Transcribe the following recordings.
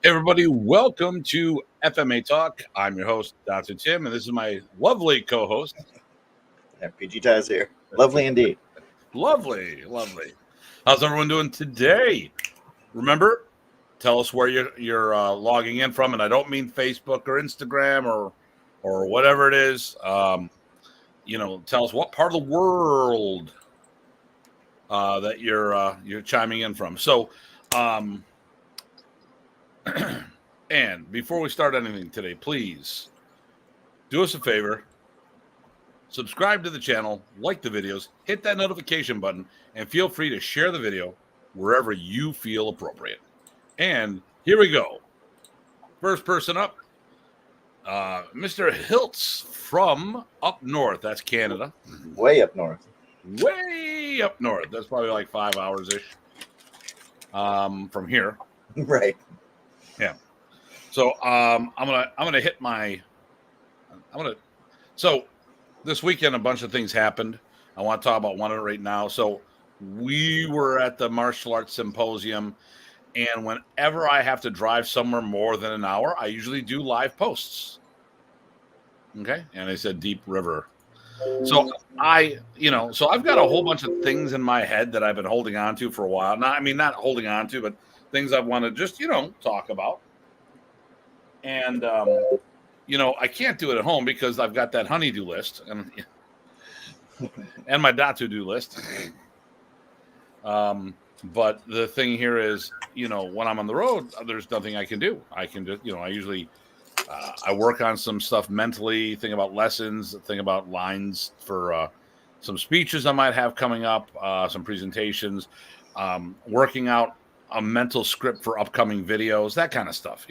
Everybody, welcome to FMA Talk. I'm your host, Dr. Tim, and this is my lovely co-host. PG Ties here. Lovely indeed. Lovely. How's everyone doing today? Remember, tell us where you're logging in from, and I don't mean Facebook or Instagram or whatever it is. Tell us what part of the world that you're chiming in from. So, and before we start anything today, please do us a favor. Subscribe to the channel, like the videos, hit that notification button, and feel free to share the video wherever you feel appropriate. And here we go. First person up, Mr. Hiltz from up north. That's Canada. Way up north. Way up north. That's probably like 5 hours-ish from here. Right. Yeah. So I'm gonna hit my. So this weekend a bunch of things happened. I want to talk about one of it right now. So we were at the martial arts symposium, and whenever I have to drive somewhere more than an hour, I usually do live posts. Okay, and I said Deep River. So I've got a whole bunch of things in my head that I've been holding on to for a while. Not holding on to, but things I want to just talk about. And I can't do it at home because I've got that honeydew list and my Datu list. But the thing here is, when I'm on the road, there's nothing I can do. I can just, I usually I work on some stuff mentally, think about lessons, think about lines for some speeches I might have coming up, some presentations, working out a mental script for upcoming videos, that kind of stuff,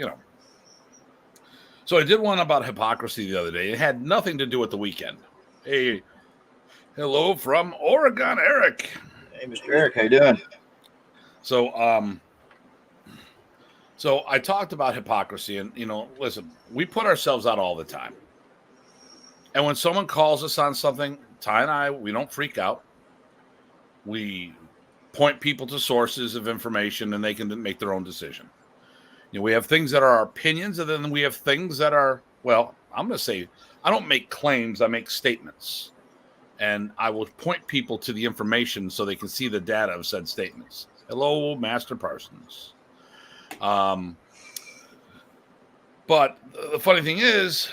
So I did one about hypocrisy the other day. It had nothing to do with the weekend. Hey, hello from Oregon, Eric. Hey, Mr. Eric, how you doing? So I talked about hypocrisy, and listen, we put ourselves out all the time. And when someone calls us on something, Ty and I, we don't freak out. We point people to sources of information, and they can make their own decision. We have things that are our opinions, and then we have things that are, well, I'm going to say, I don't make claims, I make statements. And I will point people to the information so they can see the data of said statements. Hello, Master Parsons. But the funny thing is,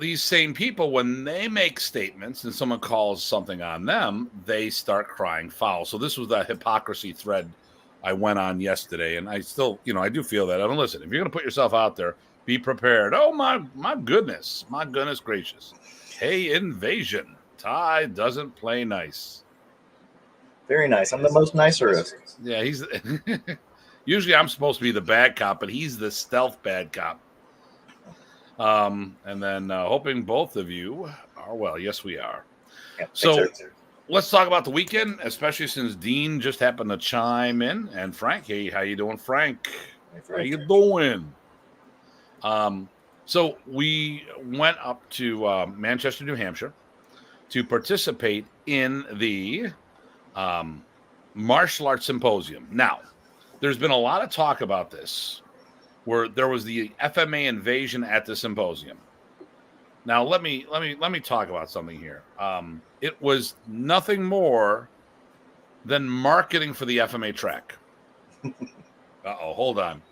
these same people, when they make statements and someone calls something on them, they start crying foul. So this was the hypocrisy thread I went on yesterday, and I still, I do feel that. I don't listen. If you're going to put yourself out there, be prepared. Oh, my goodness gracious. Hey, Invasion. Ty doesn't play nice. Very nice. I'm the most nicerest. Yeah, he's usually I'm supposed to be the bad cop, but he's the stealth bad cop. And then hoping both of you are well. Yes, we are. Yeah, so let's talk about the weekend, especially since Dean just happened to chime in. And Frank, hey, how you doing, Frank? Hey, Frank. How you doing? So we went up to Manchester, New Hampshire to participate in the martial arts symposium. Now, there's been a lot of talk about this, where there was the FMA invasion at the symposium. Now, let me talk about something here. It was nothing more than marketing for the FMA track. Hold on.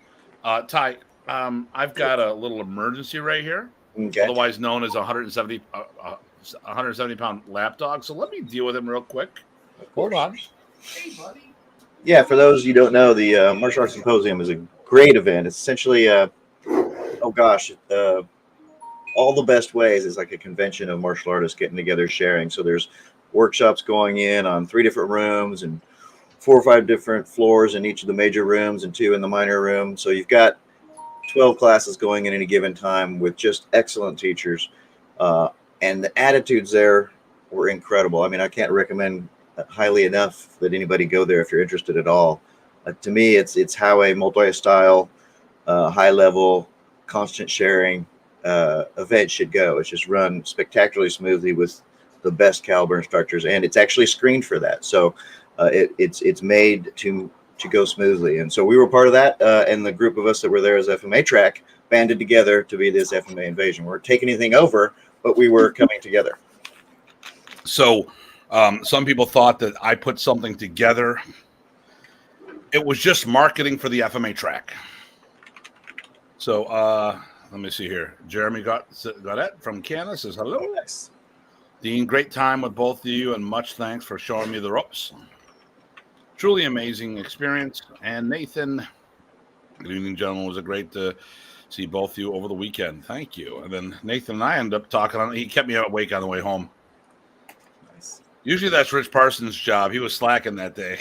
Ty, I've got a little emergency right here, otherwise known as a 170-pound lapdog. So let me deal with him real quick. Hold on. Hey, buddy. Yeah, for those you don't know, the Martial Arts Symposium is a great event. It's essentially, all the best ways is like a convention of martial artists getting together, sharing. So there's workshops going in on 3 different rooms and 4 or 5 different floors in each of the major rooms and 2 in the minor room. So you've got 12 classes going in any given time with just excellent teachers. And the attitudes there were incredible. I mean, I can't recommend highly enough that anybody go there if you're interested at all. To me, it's how a multi-style, high-level, constant sharing event should go. It's just run spectacularly smoothly with the best caliber instructors, and it's actually screened for that. So it's made to to go smoothly. And so we were part of that, and the group of us that were there as FMA track banded together to be this FMA invasion. We weren't taking anything over, but we were coming together. So some people thought that I put something together. It was just marketing for the FMA track. So let me see here. Jeremy Godet from Canada says hello. Oh, nice. Dean, great time with both of you, and much thanks for showing me the ropes. Truly amazing experience. And Nathan, good evening, gentlemen. It was a great to see both of you over the weekend. Thank you. And then Nathan and I ended up talking. He kept me awake on the way home. Nice. Usually that's Rich Parsons' job. He was slacking that day.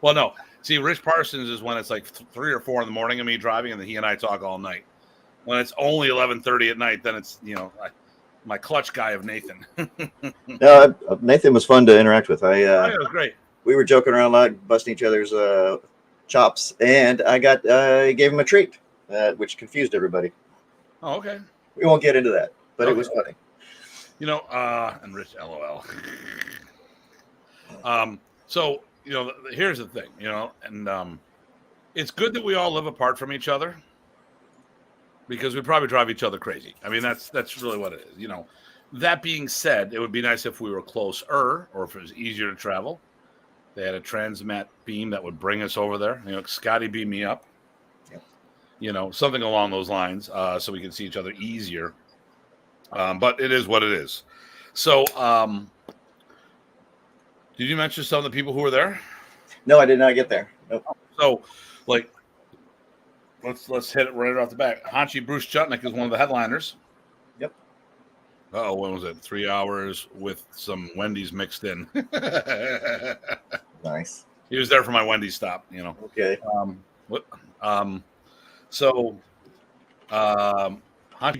Well, no. See, Rich Parsons is when it's like 3 or 4 in the morning of me driving, and then he and I talk all night. When it's only 11:30 at night, then it's, my clutch guy of Nathan. No, Nathan was fun to interact with. It was great. We were joking around a lot, busting each other's chops, and I gave him a treat, which confused everybody. Oh, okay. We won't get into that, but Okay. It was funny. And Rich, LOL. So, here's the thing, and it's good that we all live apart from each other, because we probably drive each other crazy. I mean, that's really what it is. That being said, it would be nice if we were closer, or if it was easier to travel. They had a transmat beam that would bring us over there. Scotty beamed me up. Yep. Something along those lines, so we can see each other easier. But it is what it is. So, did you mention some of the people who were there? No, I did not get there. Nope. So, let's hit it right off the bat. Hanshi Bruce Chutnick is one of the headliners. Yep. Oh, when was it? 3 hours with some Wendy's mixed in. Nice. He was there for my Wendy's stop. Okay. Hanshi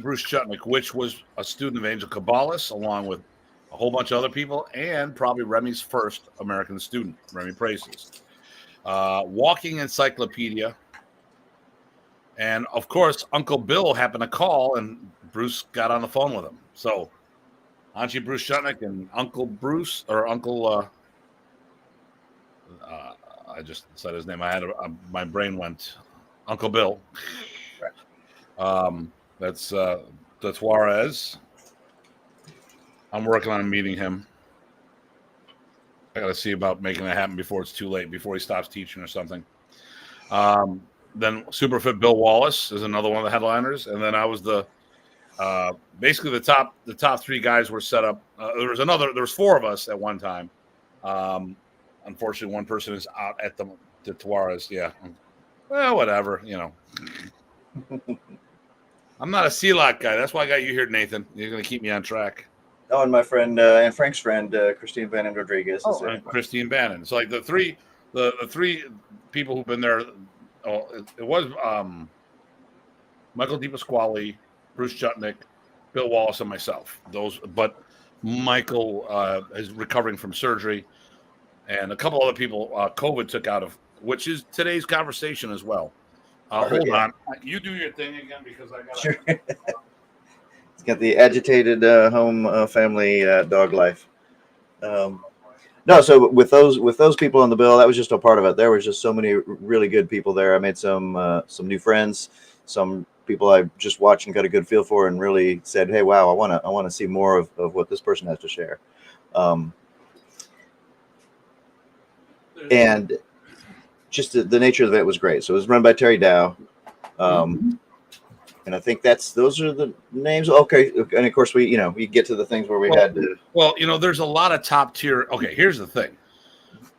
Bruce Chutnick, which was a student of Angel Cabales, along with a whole bunch of other people, and probably Remy's first American student, Remy Praces. Walking encyclopedia. And, of course, Uncle Bill happened to call, and Bruce got on the phone with him. So, Hanshi Bruce Chutnick and Uncle Bruce, or Uncle, I just said his name. I had my brain went, Uncle Bill. That's Juarez. I'm working on meeting him. I got to see about making that happen before it's too late, before he stops teaching or something. Then Superfit Bill Wallace is another one of the headliners, and then I was basically the top 3 guys were set up. There was 4 of us at one time. Unfortunately, one person is out at the Juarez. Yeah, well, whatever. I'm not a CLOC guy. That's why I got you here, Nathan. You're going to keep me on track. Oh, and my friend and Frank's friend, Christine Bannon Rodriguez. And Christine Bannon. So, the three people who've been there. It was Michael DePasquale, Bruce Chutnick, Bill Wallace, and myself. But Michael is recovering from surgery, and a couple other people COVID took out of, which is today's conversation as well. Hold on, you do your thing again, because I got. Sure. It's got the agitated home family dog life. No, so with those people on the bill, that was just a part of it. There was just so many really good people there. I made some new friends, some people I just watched and got a good feel for, and really said, "Hey, wow, I want to see more of what this person has to share." And just the nature of it was great. So it was run by Terry Dow. And I think those are the names. Okay. And of course we get to the things where we had to. Well, there's a lot of top tier. Okay. Here's the thing.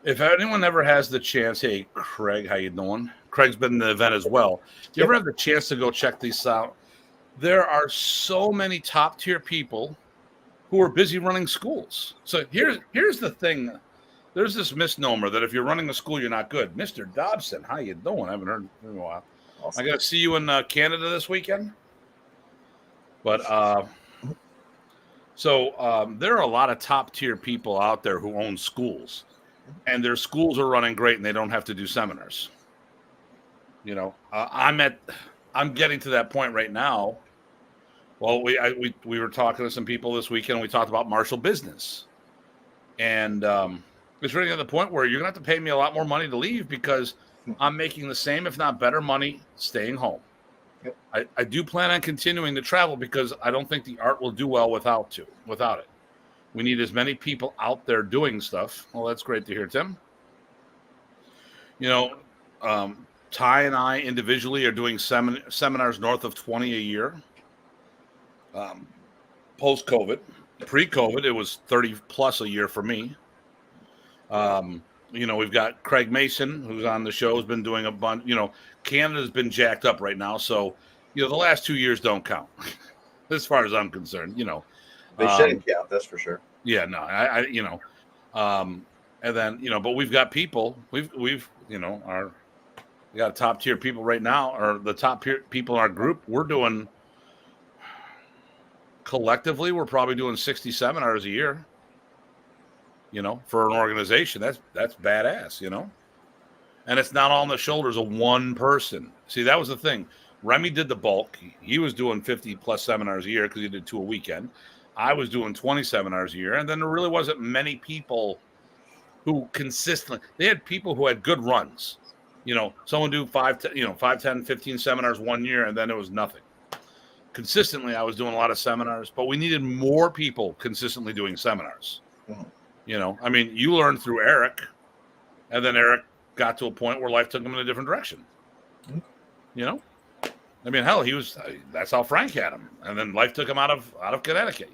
If anyone ever has the chance, hey, Craig, how you doing? Craig's been in the event as well. If you ever have the chance to go check these out, there are so many top tier people who are busy running schools. So here's the thing. There's this misnomer that if you're running a school, you're not good. Mr. Dobson, how you doing? I haven't heard in a while. Awesome. I got to see you in Canada this weekend. But there are a lot of top tier people out there who own schools, and their schools are running great, and they don't have to do seminars. I'm getting to that point right now. Well, we were talking to some people this weekend. And we talked about Marshall Business, and It's really at the point where you're going to have to pay me a lot more money to leave because I'm making the same, if not better money, staying home. Yep. I do plan on continuing to travel because I don't think the art will do well without it. We need as many people out there doing stuff. Well, that's great to hear, Tim. You know, Ty and I individually are doing seminars north of 20 a year. Post-COVID, pre-COVID, it was 30 plus a year for me. We've got Craig Mason, who's on the show, has been doing a bunch. Canada's been jacked up right now. So, the last 2 years don't count as far as I'm concerned, They shouldn't count, that's for sure. Yeah, no, and then, but we've got people, we got top tier people right now, or the top people in our group. We're doing, collectively, we're probably doing 60 seminars a year. For an organization, that's badass, and it's not all on the shoulders of one person. See, that was the thing. Remy did the bulk. He was doing 50 plus seminars a year because he did 2 a weekend. I was doing 20 seminars a year, and then there really wasn't many people who consistently. They had people who had good runs. Someone do 5, 10, 15 seminars 1 year, and then it was nothing. Consistently, I was doing a lot of seminars, but we needed more people consistently doing seminars. Mm-hmm. You learned through Eric, and then Eric got to a point where life took him in a different direction. Mm-hmm. Hell, that's how Frank had him. And then life took him out of Connecticut,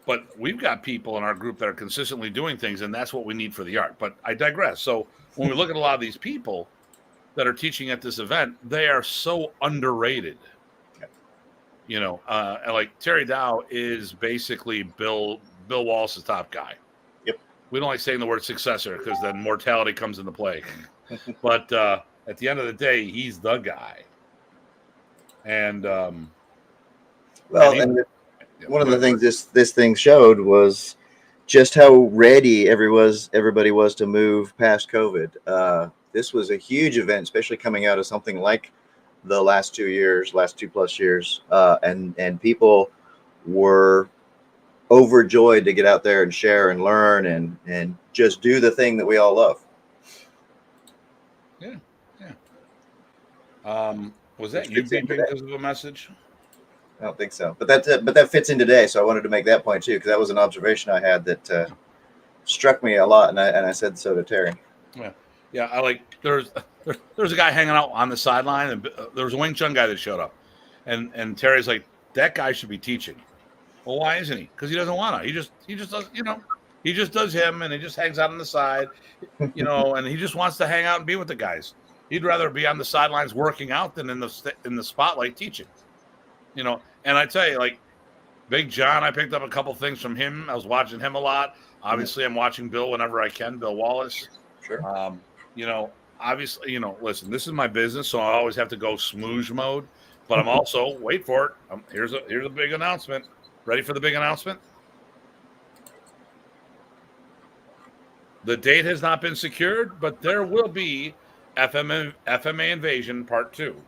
but we've got people in our group that are consistently doing things, and that's what we need for the art. But I digress. So when we look at a lot of these people that are teaching at this event, they are so underrated. Like Terry Dow is basically Bill Wallace's top guy. Yep. We don't like saying the word successor because then mortality comes into play. But at the end of the day, he's the guy. And one of the things this thing showed was just how ready everybody was to move past COVID. This was a huge event, especially coming out of something like the last 2 plus years, and people were overjoyed to get out there and share and learn and just do the thing that we all love. Yeah. Was that you beeping because of a message? I don't think so, but that fits in today. So I wanted to make that point too, because that was an observation I had that struck me a lot, and I said so to Terry. Yeah. I like there's a guy hanging out on the sideline, and there was a Wing Chun guy that showed up, and Terry's like, that guy should be teaching. Well, why isn't he? Because he doesn't want to. He just does, he just does him, and he just hangs out on the side, and he just wants to hang out and be with the guys. He'd rather be on the sidelines working out than in the spotlight teaching. And I tell you, like Big John, I picked up a couple things from him. I was watching him a lot. Obviously, I'm watching Bill whenever I can, Bill Wallace. Sure. Obviously, listen, this is my business, so I always have to go smooge mode. But I'm also, wait for it. Here's a big announcement. Ready for the big announcement? The date has not been secured, but there will be FMA Invasion Part 2.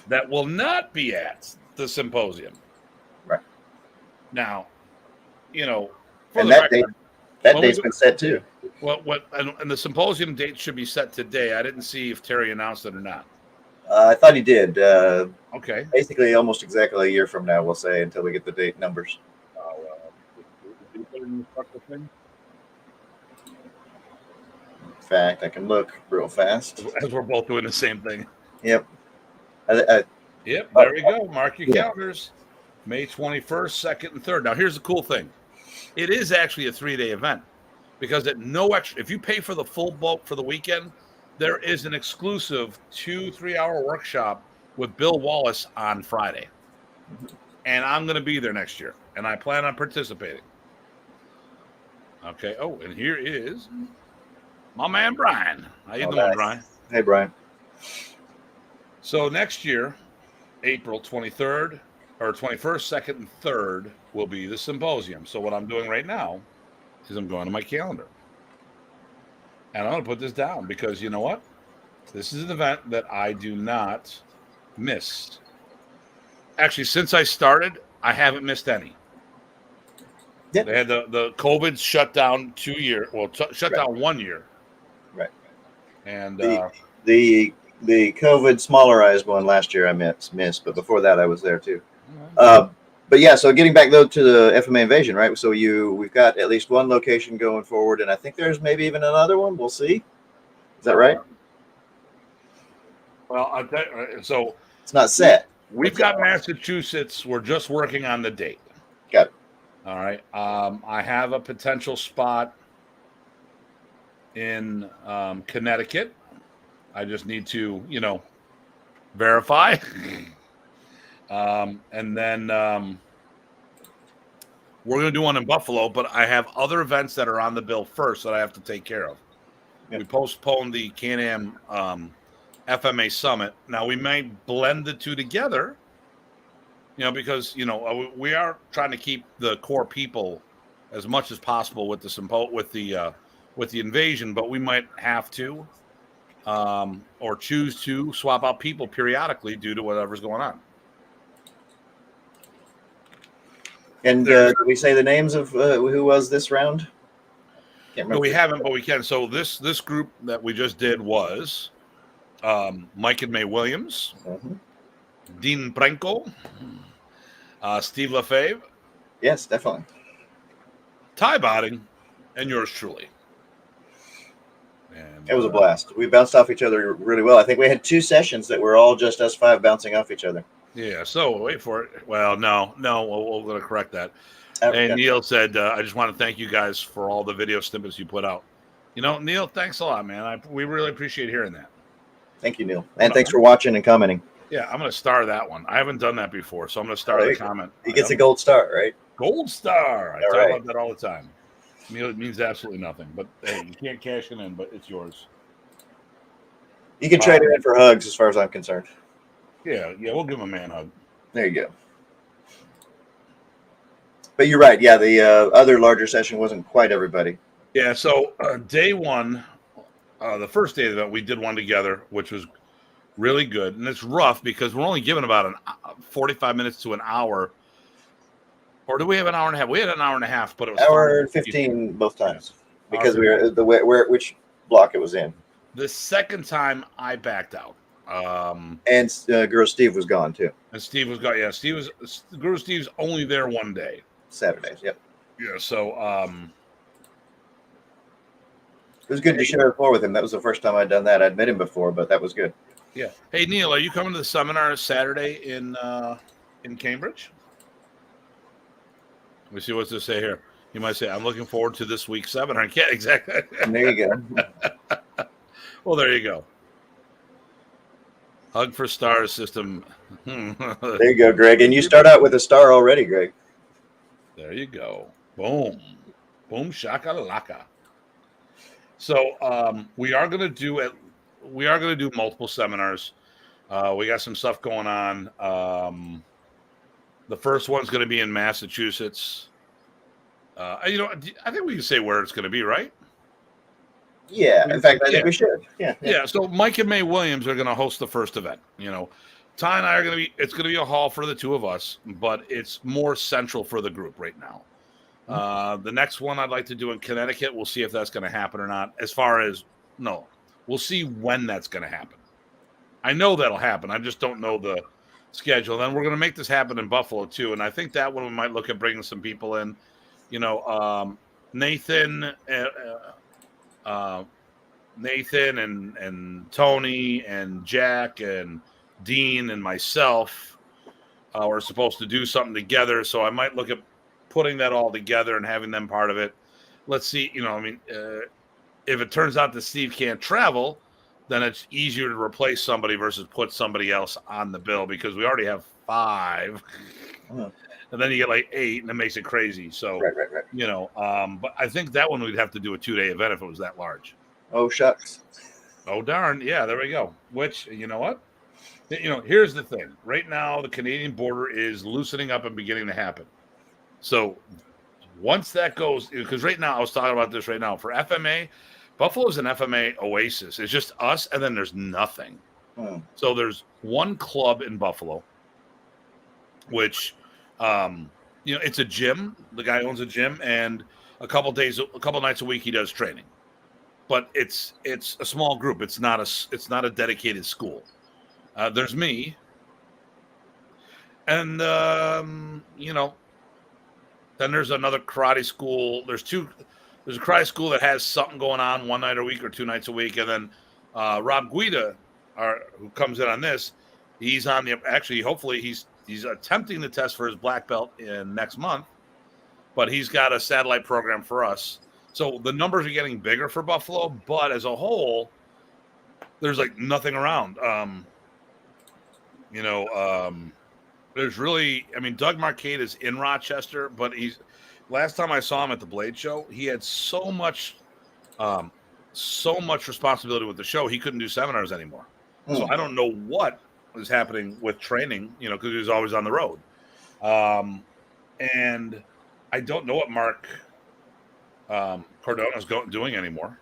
That will not be at the symposium. Right. Now, and that date's been set too. Well, and the symposium date should be set today. I didn't see if Terry announced it or not. I thought he did. Okay. Basically, almost exactly a year from now, we'll say, until we get the date numbers. In fact, I can look real fast. As we're both doing the same thing. Yep. Yep. There we go. Mark your calendars. May 21st, 2nd, and 3rd. Now, here's the cool thing. It is actually a 3-day event because at no extra, if you pay for the full bulk for the weekend, there is an exclusive 2-3 hour workshop with Bill Wallace on Friday. And I'm going to be there next year, and I plan on participating. Okay. Oh, and here is my man, Brian. How you doing, Brian? Hey, Brian. So next year, April 23rd, or 21st, 2nd, and 3rd will be the symposium. So what I'm doing right now is I'm going to my calendar. And I'm going to put this down because you know what? This is an event that I do not miss. Actually, since I started, I haven't missed any. Yeah. They had the COVID shut down 2 years. Well, shut down 1 year. Right. And the COVID smallerized one last year I missed, but before that I was there too. But yeah, so getting back though to the FMA invasion, right? So we've got at least one location going forward, and I think there's maybe even another one. We'll see. Is that right? Well, so it's not set. We've got Massachusetts. We're just working on the date. Got it. All right. I have a potential spot in Connecticut. I just need to, verify. And then we're going to do one in Buffalo, but I have other events that are on the bill first that I have to take care of. Yep. We postponed the Can-Am FMA Summit. Now, we might blend the two together, because, we are trying to keep the core people as much as possible with the invasion, but we might have to or choose to swap out people periodically due to whatever's going on. And did we say the names of who was this round? Can't remember. No, we haven't, but we can. So this group that we just did was Mike and May Williams, Dean Brenko, Steve Lefebvre. Yes, definitely. Tye Botting, and yours truly. And it was a blast. We bounced off each other really well. I think we had 2 sessions that were all just us 5 bouncing off each other. Yeah, so wait for it. Well, no, we're going to correct that. And Neil said, I just want to thank you guys for all the video snippets you put out. Neil, thanks a lot, man. We really appreciate hearing that. Thank you, Neil. And thanks for watching and commenting. Yeah, I'm going to star that one. I haven't done that before, so I'm going to star the comment. He gets a gold star, right? Gold star. I talk about that all the time. It means absolutely nothing, but hey, you can't cash it in, but it's yours. You can trade it in for hugs as far as I'm concerned. Yeah, we'll give him a man hug. There you go. But you're right. Yeah, the other larger session wasn't quite everybody. Yeah, so day one, the first day of the event, we did one together, which was really good. And it's rough because we're only given about 45 minutes to an hour. Or do we have an hour and a half? We had an hour and a half, but it was hour and 15 both times because we were which block it was in. The second time I backed out. And Guru Steve was gone too. And Steve was gone. Yeah, Guru Steve's only there one day. Saturdays. Yep. Yeah. So it was good to share the floor with him. That was the first time I'd done that. I'd met him before, but that was good. Yeah. Hey Neil, are you coming to the seminar Saturday in Cambridge? Let me see what's to say here. You might say, I'm looking forward to this week's seminar. Yeah, exactly. And there you go. Well, there you go. Hug for Stars system. There you go, Greg. And you start out with a star already, Greg. There you go. Boom. Boom shakalaka. So we are gonna do multiple seminars. We got some stuff going on. The first one's going to be in Massachusetts. I think we can say where it's going to be, right? Yeah. In fact, I think we should. Yeah. So Mike and May Williams are going to host the first event. Ty and I it's going to be a hall for the two of us, but it's more central for the group right now. The next one I'd like to do in Connecticut, we'll see if that's going to happen or not. We'll see when that's going to happen. I know that'll happen. I just don't know the schedule. Then we're going to make this happen in Buffalo too, and I think that one we might look at bringing some people in. Nathan and Tony and Jack and Dean and myself were supposed to do something together, so I might look at putting that all together and having them part of it. Let's see. If it turns out that Steve can't travel, then it's easier to replace somebody versus put somebody else on the bill because we already have 5. And then you get like 8 and it makes it crazy. So, right. But I think that one we'd have to do a 2-day event if it was that large. Oh, shucks. Oh, darn. Yeah, there we go. Which, you know what? Here's the thing. Right now, the Canadian border is loosening up and beginning to happen. So once that goes, because right now, I was talking about this right now, for FMA, Buffalo's an FMA oasis. It's just us, and then there's nothing. So there's one club in Buffalo, which It's a gym. The guy owns a gym, and a couple nights a week he does training. But it's a small group. It's not a dedicated school. There's me, and then there's another karate school. There's a karate school that has something going on one night a week or 2 nights a week, and then Rob Guida, who comes in on this, he's on the hopefully he's attempting to test for his black belt in next month, but he's got a satellite program for us. So the numbers are getting bigger for Buffalo, but as a whole, there's like nothing around. There's really, Doug Marcade is in Rochester, but last time I saw him at the Blade Show, he had so much responsibility with the show, he couldn't do seminars anymore. So I don't know what is happening with training, because he was always on the road. And I don't know what Mark Cardona is doing anymore.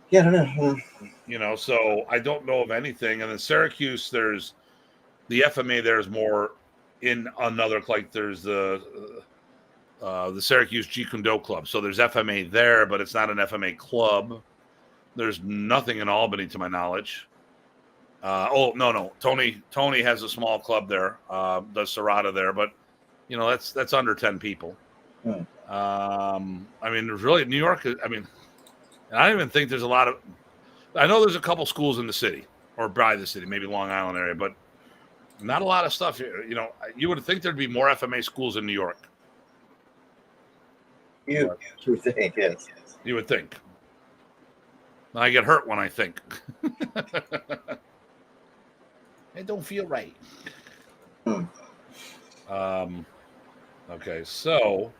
Yeah, I don't know. So I don't know of anything. And then Syracuse, there's the FMA. There's more in another, like there's the Syracuse Jeet Kune Do Club. So there's FMA there, but it's not an FMA club. There's nothing in Albany, to my knowledge. No. Tony has a small club there. Does Serrata there, but that's under 10 people. There's really New York. I don't even think there's a lot of. I know there's a couple schools in the city or by the city, maybe Long Island area, but not a lot of stuff here. You would think there'd be more FMA schools in New York. You would think, yes. You would think. I get hurt when I think. It don't feel right. Okay, so,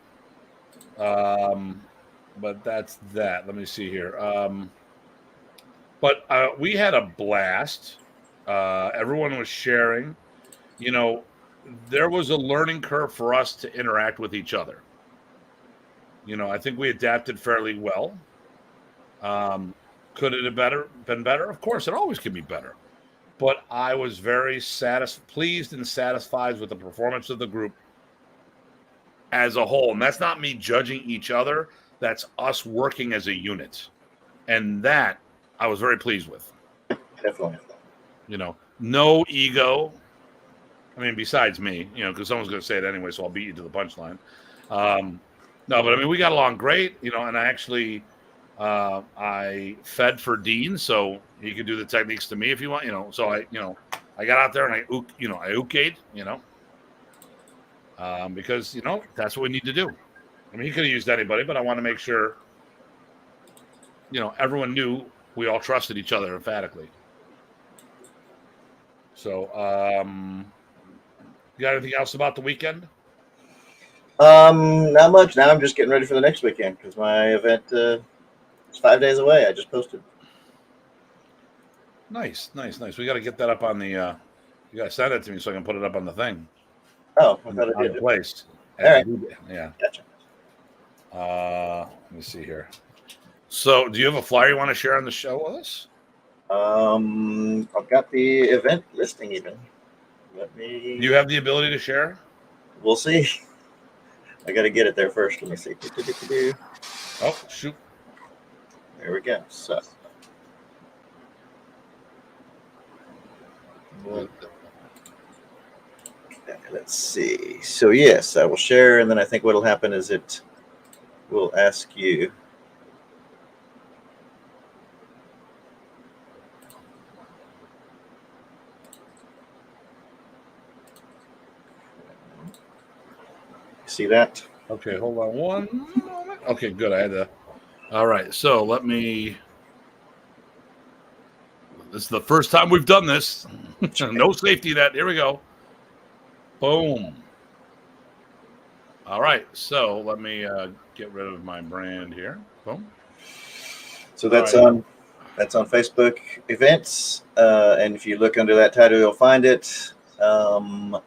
but that's that. Let me see here. But we had a blast. Everyone was sharing. There was a learning curve for us to interact with each other. I think we adapted fairly well. Could it have been better? Of course, it always can be better. But I was very pleased and satisfied with the performance of the group as a whole. And that's not me judging each other. That's us working as a unit. And that I was very pleased with. Definitely. No ego. Besides me, because someone's going to say it anyway, so I'll beat you to the punchline. No, but we got along great, and I actually, I fed for Dean, so he could do the techniques to me if you want, So I got out there and I uked, because that's what we need to do. He could have used anybody, but I want to make sure, everyone knew we all trusted each other emphatically. So, you got anything else about the weekend? Not much. Now I'm just getting ready for the next weekend because my event is 5 days away. I just posted. Nice. We got to get that up on the. You got to send it to me so I can put it up on the thing. Oh, I thought on the place. All right. Yeah. Gotcha. Let me see here. So, do you have a flyer you want to share on the show with us? I've got the event listing even. Do you have the ability to share? We'll see. I got to get it there first. Let me see. Oh, shoot. There we go. So. Let's see. So, yes, I will share. And then I think what will happen is it will ask you. See that? Okay, hold on one moment. Okay, good. I had to. All right, so let me. This is the first time we've done this. No safety net. Here we go. Boom. All right, so let me get rid of my brand here. Boom. So that's on Facebook events, and if you look under that title, you'll find it. Well,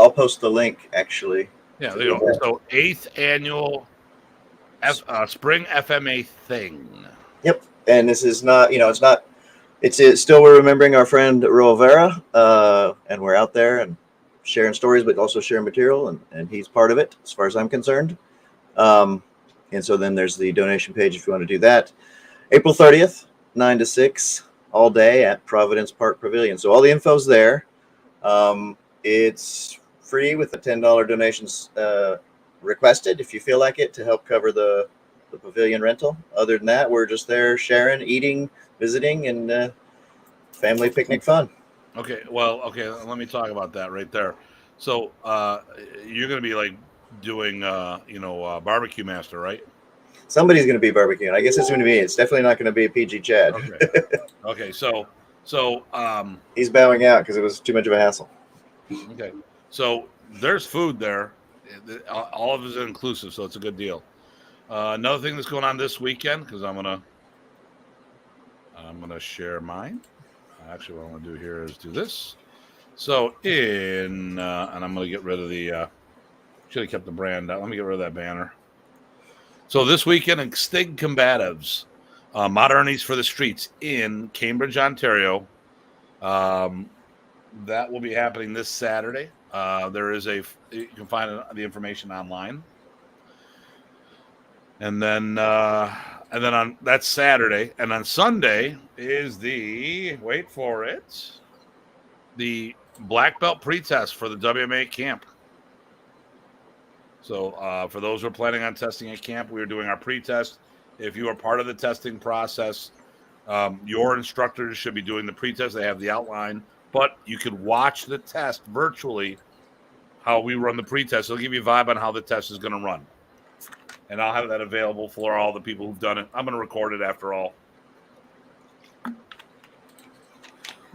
I'll post the link actually. Yeah, there you go. So 8th annual spring FMA thing. Yep, and this is not, it's not. It's still we're remembering our friend Rovera, and we're out there, and sharing stories, but also sharing material, and he's part of it as far as I'm concerned. Um, and so then there's the donation page if you want to do that. April 30th, 9 to 6, all day at Providence Park Pavilion. So all the info's there. It's free with a $10 donations requested if you feel like it, to help cover the pavilion rental. Other than that, we're just there sharing, eating, visiting, and family picnic fun. Okay, well, okay, let me talk about that right there. So, you're going to be like doing, barbecue master, right? Somebody's going to be barbecuing. I guess it's going to be. It's definitely not going to be a PG Chad. Okay. Okay, so, He's bowing out because it was too much of a hassle. okay, so there's food there. All of it is inclusive, so it's a good deal. Another thing that's going on this weekend, because I'm gonna share mine. Actually, what I want to do here is do this. So and I'm gonna get rid of the. Should have kept the brand out. Let me get rid of that banner. So this weekend, Extinct Combatives, Modernities for the Streets in Cambridge, Ontario. That will be happening this Saturday. You can find the information online. And then on that's Saturday, and on Sunday is wait for it, the black belt pretest for the WMA camp. So for those who are planning on testing at camp, we are doing our pretest. If you are part of the testing process, your instructors should be doing the pretest. They have the outline, but you can watch the test virtually. How we run the pretest, it'll give you a vibe on how the test is going to run. And I'll have that available for all the people who've done it. I'm going to record it after all.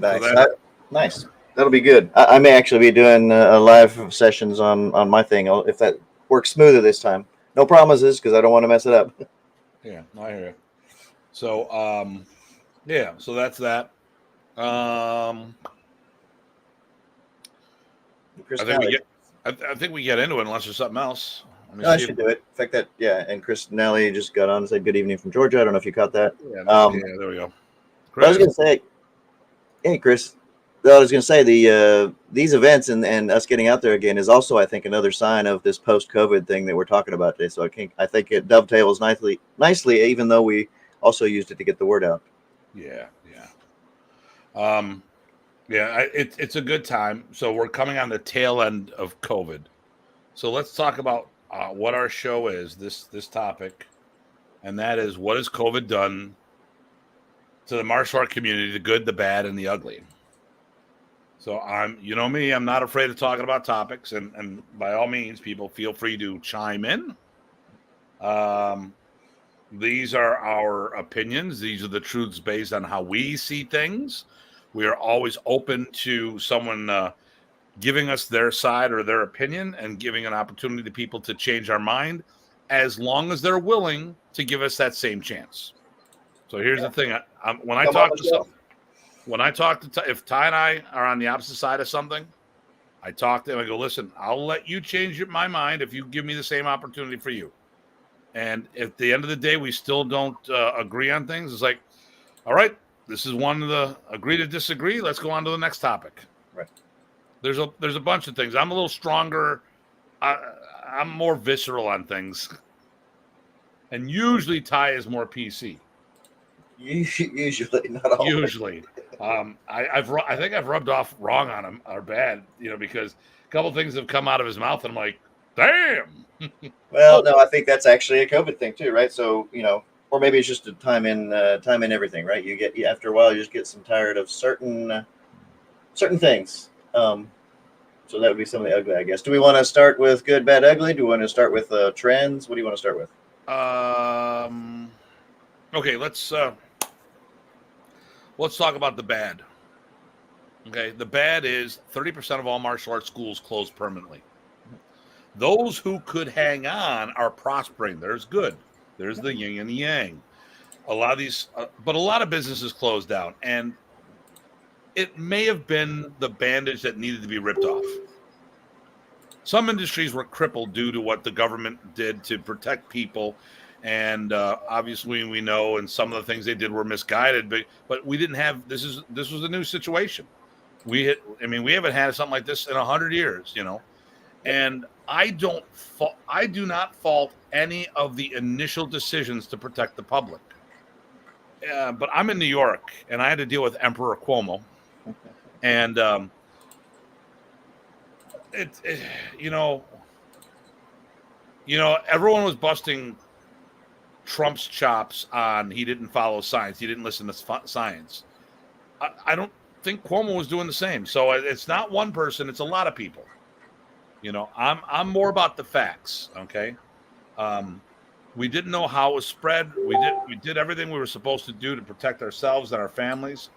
Nice. So nice. That'll be good. I may actually be doing live sessions on my thing if that works smoother this time. No promises because I don't want to mess it up. Yeah, I hear you. So, so that's that. I think we get into it unless there's something else. No, I should do it. In fact, and Chris Nally just got on and said good evening from Georgia. I don't know if you caught that. Yeah, there we go. I was going to say, hey, Chris, I was going to say these events and us getting out there again is also, I think, another sign of this post-COVID thing that we're talking about today. So I think it dovetails nicely, even though we also used it to get the word out. Yeah. It's a good time. So we're coming on the tail end of COVID. So let's talk about what our show is, this topic, and that is, what has COVID done to the martial art community, the good, the bad, and the ugly. So I'm not afraid of talking about topics, and by all means, people feel free to chime in. These are our opinions. These are the truths based on how we see things. We are always open to someone giving us their side or their opinion and giving an opportunity to people to change our mind, as long as they're willing to give us that same chance. So here's the thing. If Ty and I are on the opposite side of something, I talk to him. I go, listen, I'll let you change my mind if you give me the same opportunity for you. And at the end of the day, we still don't agree on things. It's like, all right, this is one of the agree to disagree. Let's go on to the next topic. Right. There's a bunch of things. I'm a little stronger. I'm more visceral on things. And usually Ty is more PC. Usually, not always. Usually. I think I've rubbed off wrong on him, or bad, because a couple things have come out of his mouth and I'm like, damn. Well, no, I think that's actually a COVID thing too, right? So, or maybe it's just a time in everything, right? After a while, you just get some tired of certain things. So that would be some of the ugly, I guess. Do we want to start with good, bad, ugly? Do we want to start with trends? What do you want to start with? Okay, let's talk about the bad. Okay, the bad is 30% of all martial arts schools closed permanently. Those who could hang on are prospering. There's good. There's the yin and the yang. A lot of these, but a lot of businesses closed down, and it may have been the bandage that needed to be ripped off. Some industries were crippled due to what the government did to protect people, and obviously we know, and some of the things they did were misguided. But we didn't have this was a new situation. We haven't had something like this in 100 years, and I do not fault any of the initial decisions to protect the public. But I'm in New York, and I had to deal with Emperor Cuomo, and it you know, everyone was busting Trump's chops on he didn't follow science, he didn't listen to science. I don't think Cuomo was doing the same. So it's not one person; it's a lot of people. I'm more about the facts. Okay, we didn't know how it was spread. We did everything we were supposed to do to protect ourselves and our families,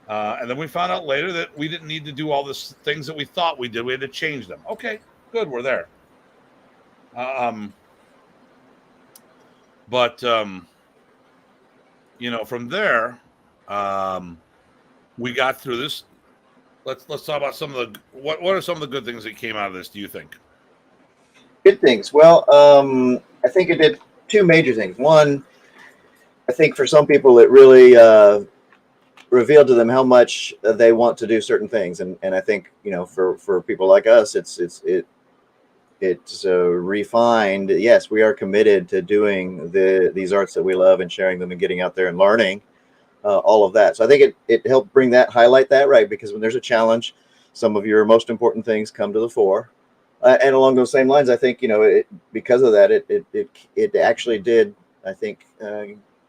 and then we found out later that we didn't need to do all these things that we thought we did. We had to change them. Okay, good, we're there. But from there, we got through this. Let's talk about some of the what are some of the good things that came out of this, do you think? Good things. Well, I think it did two major things. One, I think for some people it really revealed to them how much they want to do certain things, and I think for people like us, it's refined. Yes, we are committed to doing these arts that we love and sharing them and getting out there and learning. All of that. So I think it helped highlight that, right? Because when there's a challenge, some of your most important things come to the fore. And along those same lines, I think, because of that, it actually did, I think,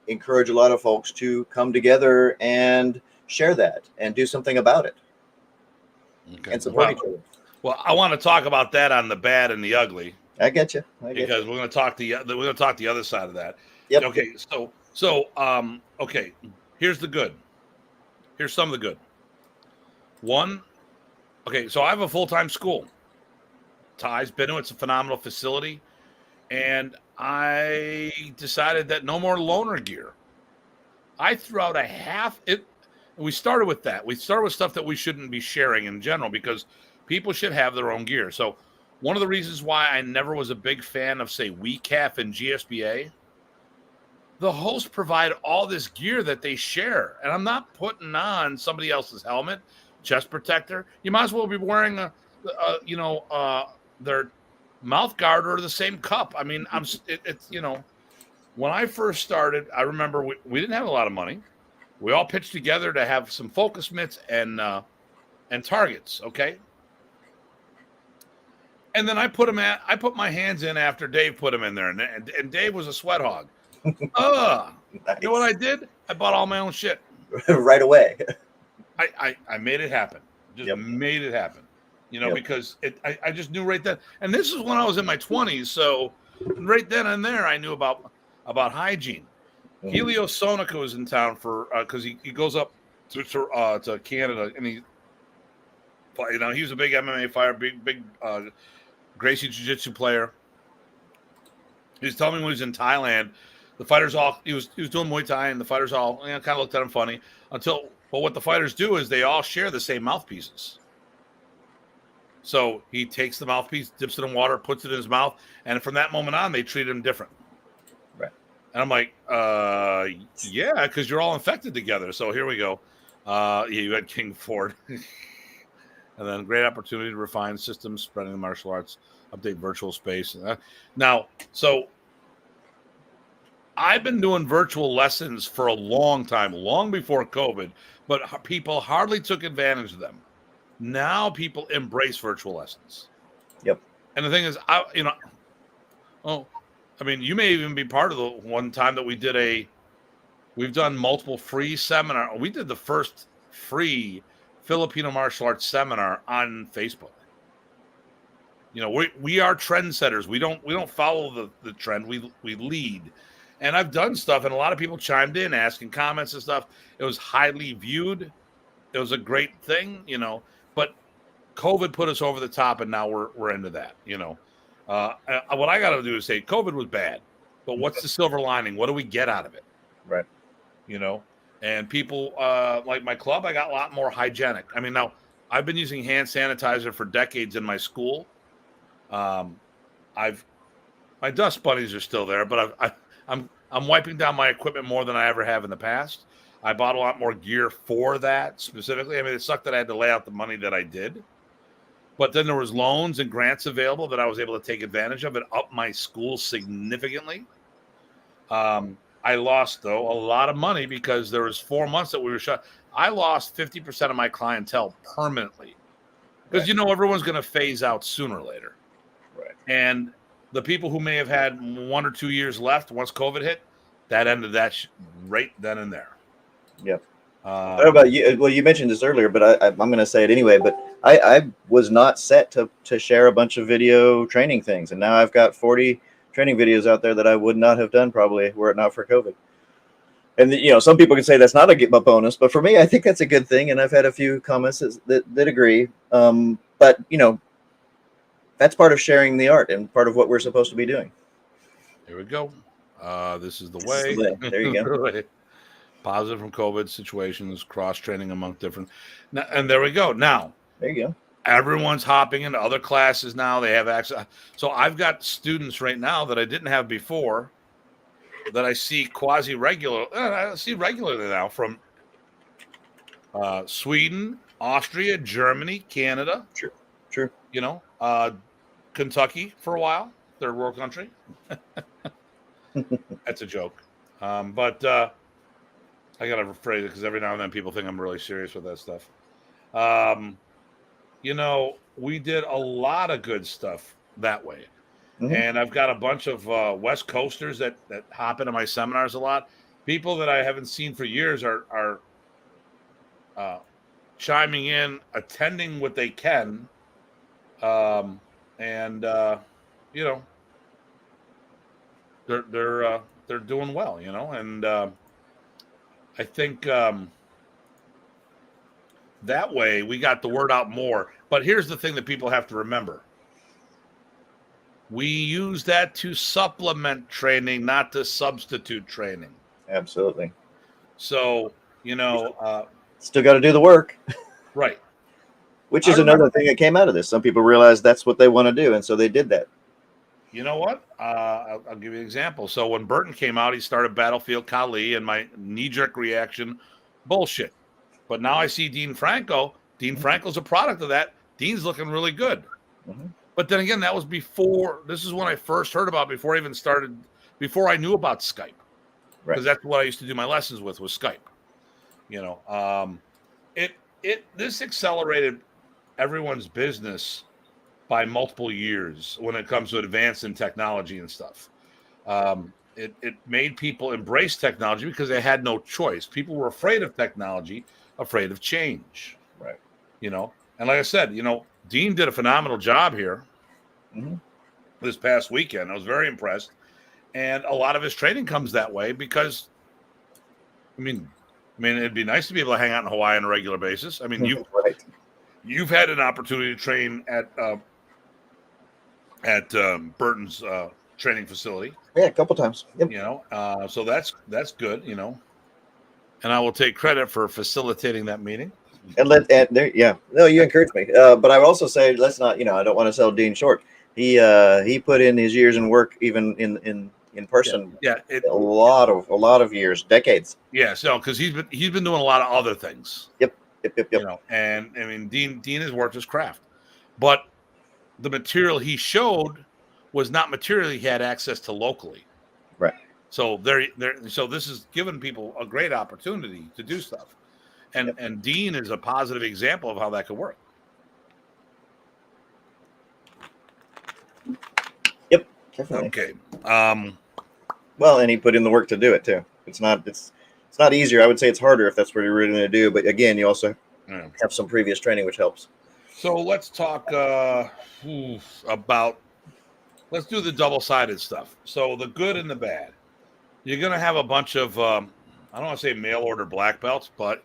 encourage a lot of folks to come together and share that and do something about it. Okay. And support each other. Well, I want to talk about that on the bad and the ugly. I get you. Because we're going to talk the other side of that. Yep. Okay. Okay. Here's the good. Here's some of the good. One, okay, so I have a full-time school. Ty's been to it. It's a phenomenal facility. And I decided that no more loaner gear. I threw out we started with that. We started with stuff that we shouldn't be sharing in general because people should have their own gear. So one of the reasons why I never was a big fan of, say, WeCAF and GSBA, the hosts provide all this gear that they share. And I'm not putting on somebody else's helmet, chest protector. You might as well be wearing their mouth guard or the same cup. I mean, when I first started, I remember we didn't have a lot of money. We all pitched together to have some focus mitts and targets. Okay. And then I put my hands in after Dave put them in there. And Dave was a sweat hog. Nice. You know what I did? I bought all my own shit right away. I made it happen. Made it happen. Because I just knew right then. And this is when I was in my 20s, so right then and there I knew about hygiene. Mm-hmm. Helio Sonica was in town for because he goes up to Canada, and he was a big MMA fighter, big Gracie Jiu-Jitsu player. He was telling me when he was in Thailand. The fighters he was doing Muay Thai, and the fighters all kind of looked at him funny but what the fighters do is they all share the same mouthpieces. So he takes the mouthpiece, dips it in water, puts it in his mouth, and from that moment on, they treat him different. Right. And I'm like, yeah, because you're all infected together. So here we go. You had King Ford. And then great opportunity to refine systems, spreading the martial arts, update virtual space. Now, so I've been doing virtual lessons for a long time, long before COVID, but people hardly took advantage of them. Now people embrace virtual lessons. Yep. And the thing is, you may even be part of the one time that we've done multiple free seminar. We did the first free Filipino martial arts seminar on Facebook. We are trendsetters. We don't follow the trend. We lead. And I've done stuff, and a lot of people chimed in, asking comments and stuff. It was highly viewed. It was a great thing, But COVID put us over the top, and now we're into that, What I got to do is say COVID was bad, but what's the silver lining? What do we get out of it? Right. And people like my club, I got a lot more hygienic. I mean, now I've been using hand sanitizer for decades in my school. My dust bunnies are still there, but I'm wiping down my equipment more than I ever have in the past. I bought a lot more gear for that specifically. I mean, it sucked that I had to lay out the money that I did. But then there was loans and grants available that I was able to take advantage of and up my school significantly. I lost, though, a lot of money because there was 4 months that we were shut. I lost 50% of my clientele permanently because, everyone's going to phase out sooner or later. Right. And the people who may have had 1 or 2 years left once COVID hit, that ended that right then and there. Yep. How about you? Well, you mentioned this earlier, but I'm going to say it anyway. But I was not set to share a bunch of video training things, and now I've got 40 training videos out there that I would not have done probably were it not for COVID. And some people can say that's not a bonus, but for me, I think that's a good thing. And I've had a few comments that agree. But that's part of sharing the art and part of what we're supposed to be doing. Here we go. This is the way. There you go. Positive from COVID situations, cross-training among different. And there we go. Now, there you go. Everyone's hopping into other classes now. They have access. So I've got students right now that I didn't have before that I see quasi-regular. I see regularly now from Sweden, Austria, Germany, Canada. Sure. Kentucky for a while, third world country. That's a joke. But I got to rephrase it because every now and then people think I'm really serious with that stuff. We did a lot of good stuff that way. Mm-hmm. And I've got a bunch of West Coasters that hop into my seminars a lot. People that I haven't seen for years are chiming in, attending what they can. They're doing well, and I think that way we got the word out more. But here's the thing that people have to remember. We use that to supplement training, not to substitute training. Absolutely. So, still got to do the work. Right. Which is another thing that came out of this. Some people realized that's what they want to do, and so they did that. You know what? I'll give you an example. So when Burton came out, he started Battlefield Kali, and my knee-jerk reaction, bullshit. But now I see Dean Franco. Dean Franco's a product of that. Dean's looking really good. Mm-hmm. But then again, that was before. This is when I first heard about, before I even started, before I knew about Skype. Because that's what I used to do my lessons with, was Skype. This accelerated everyone's business by multiple years when it comes to advancing technology and stuff. It made people embrace technology because they had no choice. People were afraid of technology, afraid of change. Right. And like I said, Dean did a phenomenal job here this past weekend. I was very impressed. And a lot of his training comes that way because, I mean, it'd be nice to be able to hang out in Hawaii on a regular basis. I mean, you've had an opportunity to train at Burton's training facility. Yeah, a couple times. Yep. So that's good. And I will take credit for facilitating that meeting. No, you encouraged me. But I would also say, let's not. I don't want to sell Dean short. He put in his years and work even in person. Yeah, a lot of years, decades. Yeah, so because he's been doing a lot of other things. Yep. And I mean, Dean has worked his craft, but the material he showed was not material he had access to locally. Right. So so this is giving people a great opportunity to do stuff, and Dean is a positive example of how that could work. Yep, definitely. Okay. Well, and he put in the work to do it too. It's not easier. I would say it's harder if that's what you're really going to do. But again, you also have some previous training, which helps. So let's talk about. Let's do the double-sided stuff. So the good and the bad. You're going to have a bunch of, I don't want to say mail order black belts, but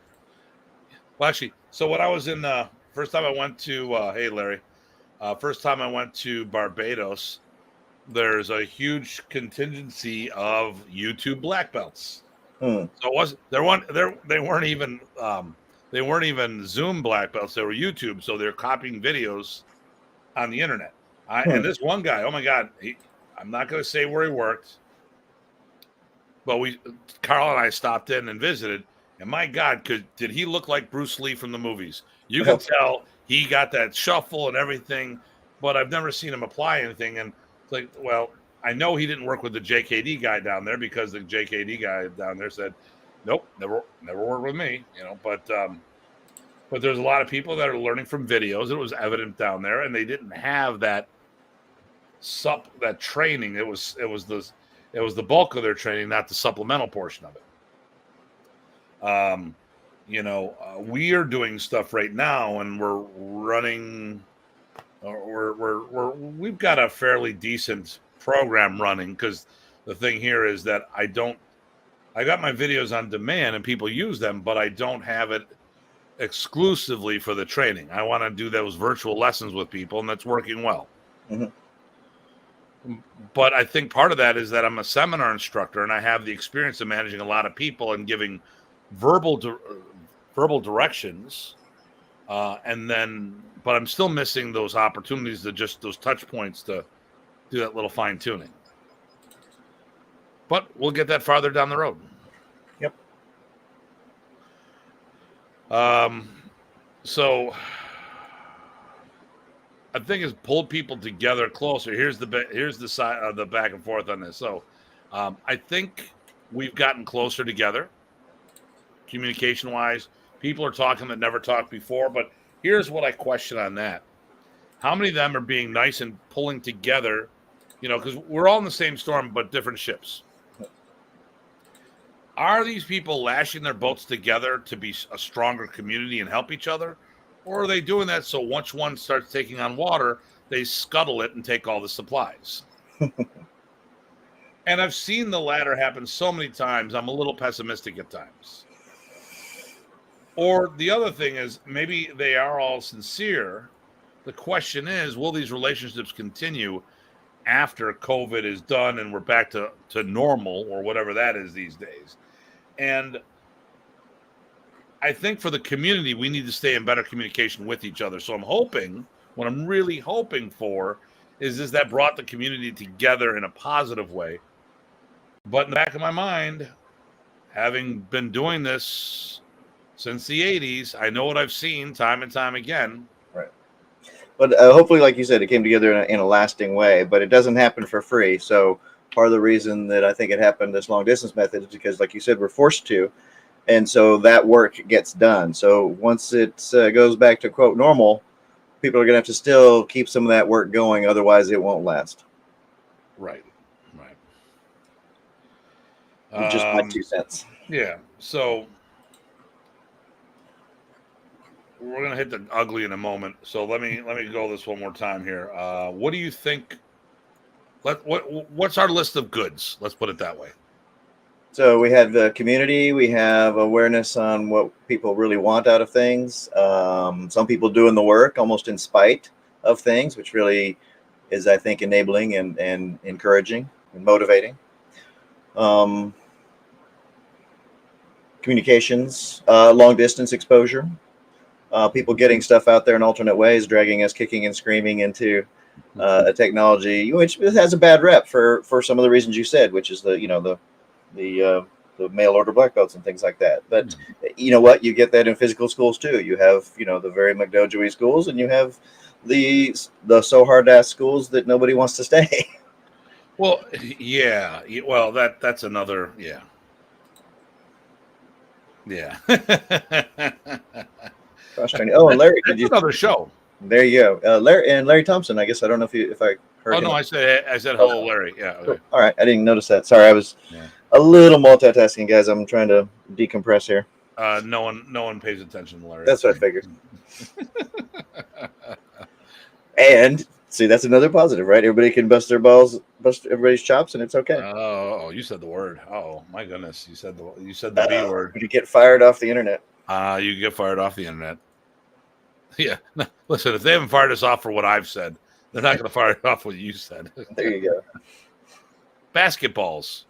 actually, so when I was in, first time I went to, hey Larry, first time I went to Barbados, there's a huge contingency of YouTube black belts. So they weren't even Zoom black belts. They were YouTube. So they're copying videos on the internet. And this one guy, oh my God, I'm not going to say where he worked, but Carl and I stopped in and visited, And my God, did he look like Bruce Lee from the movies? You can tell he got that shuffle and everything, but I've never seen him apply anything. And it's like, well, I know he didn't work with the JKD guy down there because the JKD guy down there said, nope, never worked with me, but there's a lot of people that are learning from videos. It was evident down there, and they didn't have that training. It was the bulk of their training, not the supplemental portion of it. We are doing stuff right now, and we're running. We've got a fairly decent program running, because the thing here is that I got my videos on demand and people use them, but I don't have it exclusively for the training. I want to do those virtual lessons with people, and that's working well. Mm-hmm. But I think part of that is that I'm a seminar instructor, and I have the experience of managing a lot of people and giving verbal directions, but I'm still missing those opportunities, those touch points to do that little fine tuning. But we'll get that farther down the road. Yep. So I think it's pulled people together closer. Here's the side of the back and forth on this. So I think we've gotten closer together, communication wise. People are talking that never talked before, but here's what I question on that. How many of them are being nice and pulling together, because we're all in the same storm, but different ships. Are these people lashing their boats together to be a stronger community and help each other? Or are they doing that so once one starts taking on water, they scuttle it and take all the supplies? And I've seen the latter happen so many times, I'm a little pessimistic at times. Or the other thing is, maybe they are all sincere. The question is, will these relationships continue after COVID is done and we're back to normal, or whatever that is these days? And I think for the community, we need to stay in better communication with each other. So what I'm really hoping for is that brought the community together in a positive way. But in the back of my mind, having been doing this since the 80s, I know what I've seen time and time again. Right. But hopefully, like you said, it came together in a lasting way, but it doesn't happen for free. So part of the reason that I think it happened this long distance method is because, like you said, we're forced to. And so that work gets done. So once it goes back to, quote, normal, people are going to have to still keep some of that work going. Otherwise, it won't last. Right. Just my 2 cents. Yeah. So we're going to hit the ugly in a moment. So let me go this one more time here. What do you think? What's our list of goods? Let's put it that way. So we have the community. We have awareness on what people really want out of things. Some people doing the work almost in spite of things, which really is, I think, enabling and encouraging and motivating. Communications, long distance exposure. People getting stuff out there in alternate ways, dragging us kicking and screaming into a technology which has a bad rep for some of the reasons you said, which is the mail order black belts and things like that. But you know what? You get that in physical schools too. You have the very McDojo-y schools, and you have the so hard ass schools that nobody wants to stay. Well, yeah. Well, that's another. Yeah. Cross training. Oh, and Larry, that's another show. There you go. Larry Thompson. I guess I don't know if I heard. Oh no, I said hello, Larry. Yeah. Okay. All right, I didn't notice that. Sorry, I was a little multitasking, guys. I'm trying to decompress here. No one pays attention to Larry. That's what I figured. And see, that's another positive, right? Everybody can bust everybody's chops, and it's okay. Oh, you said the word. Oh my goodness, you said the B word. You get fired off the internet. You get fired off the internet. Yeah. No, listen, if they haven't fired us off for what I've said, they're not going to fire it off what you said. There you go. Basketballs.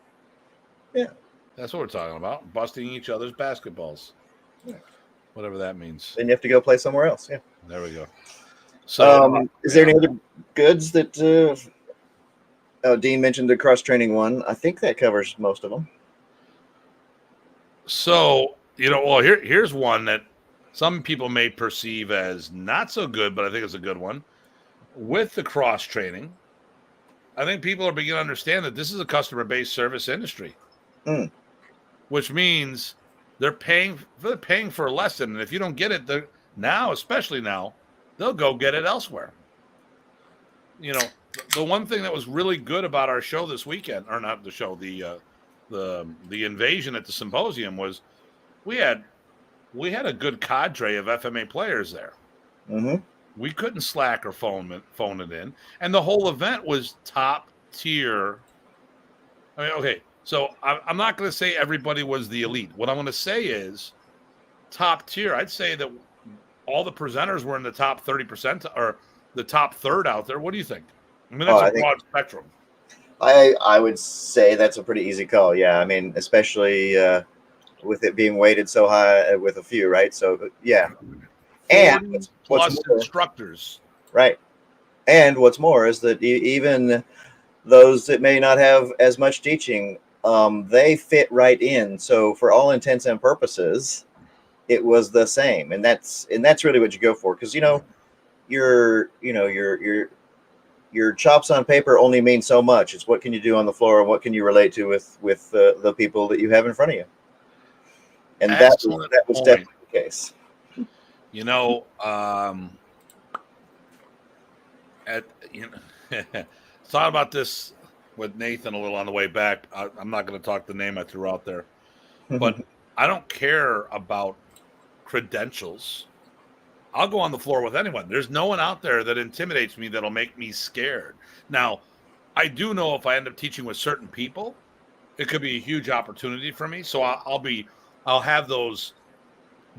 Yeah. That's what we're talking about. Busting each other's basketballs. Yeah. Whatever that means. Then you have to go play somewhere else. Yeah. There we go. So, is there any other goods that Dean mentioned the cross training one? I think that covers most of them. So, Well, here's one that some people may perceive as not so good, but I think it's a good one. With the cross training, I think people are beginning to understand that this is a customer-based service industry, which means they're paying for a lesson, and if you don't get it especially now, they'll go get it elsewhere. The one thing that was really good about our show this weekend, or not the show, the invasion at the symposium, was we had a good cadre of FMA players there. Mm-hmm. We couldn't slack or phone it in, and the whole event was top tier. I mean, okay, so I'm not going to say everybody was the elite. What I'm going to say is top tier. I'd say that all the presenters were in the top 30% or the top third out there. What do you think? I mean, that's a broad spectrum. I would say that's a pretty easy call. Yeah, I mean, especially with it being weighted so high with a few, right? So yeah, and plus instructors, right? And what's more is that even those that may not have as much teaching, they fit right in. So for all intents and purposes, it was the same, and that's really what you go for, because your chops on paper only mean so much. It's what can you do on the floor and what can you relate to with the people that you have in front of you. And that was definitely the case. Thought about this with Nathan a little on the way back. I'm not going to talk the name I threw out there, but I don't care about credentials. I'll go on the floor with anyone. There's no one out there that intimidates me that'll make me scared. Now, I do know if I end up teaching with certain people, it could be a huge opportunity for me. So I'll have those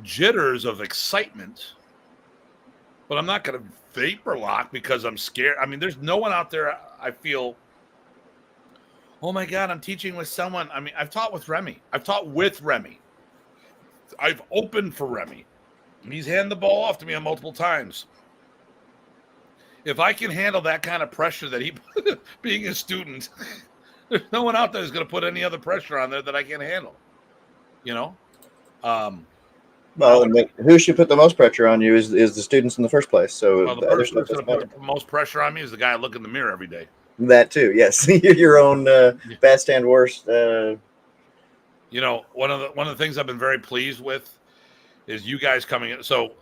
jitters of excitement, but I'm not going to vapor lock because I'm scared. I mean, there's no one out there I feel, oh my God, I'm teaching with someone. I mean, I've taught with Remy. I've taught with Remy. I've opened for Remy. He's handed the ball off to me on multiple times. If I can handle that kind of pressure that he, being a student, there's no one out there who's going to put any other pressure on there that I can't handle. Well, who should put the most pressure on you is the students in the first place. So the person who's going to put the most pressure on me is the guy I look in the mirror every day. That too, yes. Your own best and worst. One of the things I've been very pleased with is you guys coming in. So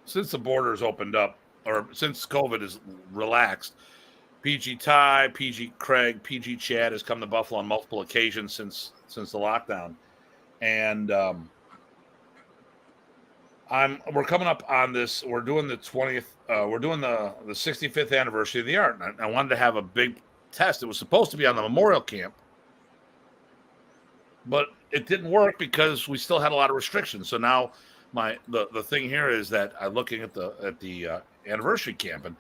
since the borders opened up, or since COVID is relaxed, PG Ty, PG Craig, PG Chad has come to Buffalo on multiple occasions since the lockdown, and we're coming up on this. We're doing the 20th. We're doing the 65th anniversary of the art. And I wanted to have a big test. It was supposed to be on the Memorial Camp, but it didn't work because we still had a lot of restrictions. So now the thing here is that I'm looking at the anniversary camp, and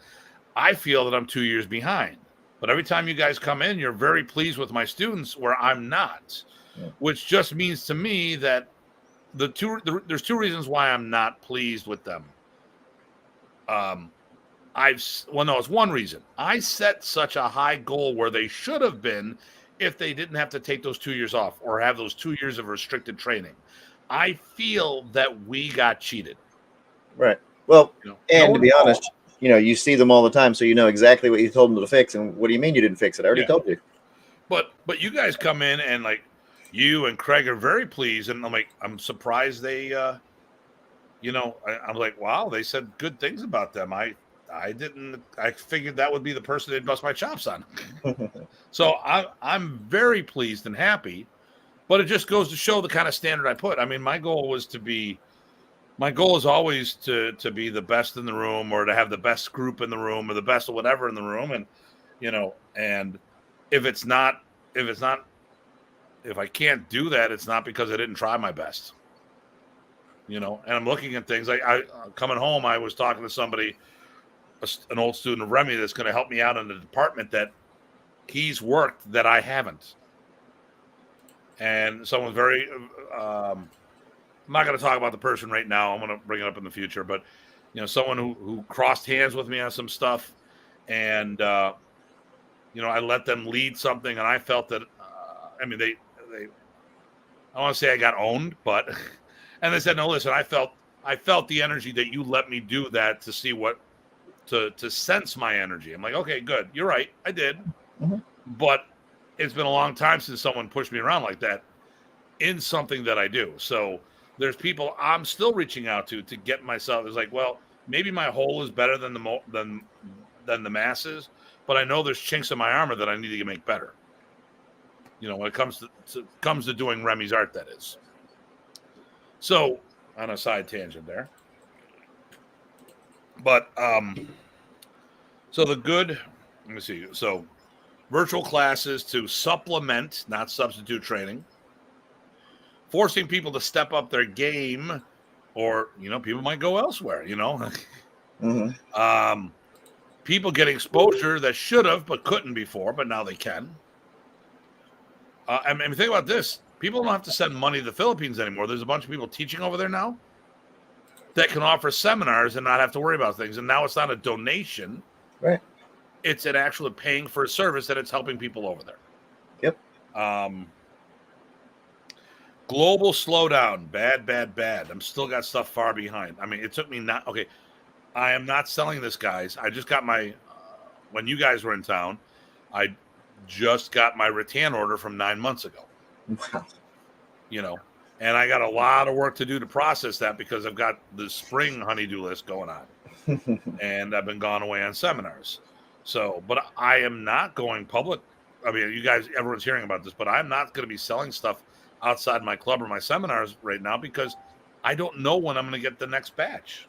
I feel that I'm 2 years behind. But every time you guys come in, you're very pleased with my students, where I'm not, which just means to me that there's two reasons why I'm not pleased with them. It's one reason. I set such a high goal where they should have been if they didn't have to take those 2 years off or have those 2 years of restricted training. I feel that we got cheated. Right. Well, and to be honest, you see them all the time, so you know exactly what you told them to fix. And what do you mean you didn't fix it? I already told you. But you guys come in and like you and Craig are very pleased, and I'm surprised they, I'm like, wow, they said good things about them. I figured that would be the person they'd bust my chops on. So I'm very pleased and happy, but it just goes to show the kind of standard I put. I mean, my goal is always to be the best in the room, or to have the best group in the room, or the best of whatever in the room. And, and if I can't do that, it's not because I didn't try my best, and I'm looking at things like coming home, I was talking to somebody, an old student of Remy, that's going to help me out in the department that he's worked that I haven't. And someone very, I'm not going to talk about the person right now. I'm going to bring it up in the future, but someone who crossed hands with me on some stuff, and I let them lead something, and I felt that, I want to say I got owned, but and they said, no, listen, I felt the energy that you let me do that to see what to sense my energy. I'm like, okay, good. You're right. I did. Mhm. But it's been a long time since someone pushed me around like that in something that I do. So there's people I'm still reaching out to get myself. It's like, well, maybe my whole is better than than the masses, but I know there's chinks in my armor that I need to make better. You know, when it comes to doing Remy's art, that is. So on a side tangent there, but so the good. Let me see. So virtual classes to supplement, not substitute training, forcing people to step up their game, or people might go elsewhere. Mhm. People get exposure that should have but couldn't before, but now they can. I mean, think about this: people don't have to send money to the Philippines anymore. There's a bunch of people teaching over there now that can offer seminars and not have to worry about things. And now it's not a donation; Right. it's an actual paying for a service that it's helping people over there. Yep. Global slowdown, bad. I'm still got stuff far behind. I mean, it took me not okay. I am not selling this, guys. I just got my when you guys were in town. I just got my rattan order from 9 months ago. Wow. And I got a lot of work to do to process that because I've got the spring honeydew list going on, and I've been gone away on seminars. So, but I am not going public. I mean, you guys, everyone's hearing about this, but I'm not going to be selling stuff outside my club or my seminars right now because I don't know when I'm going to get the next batch.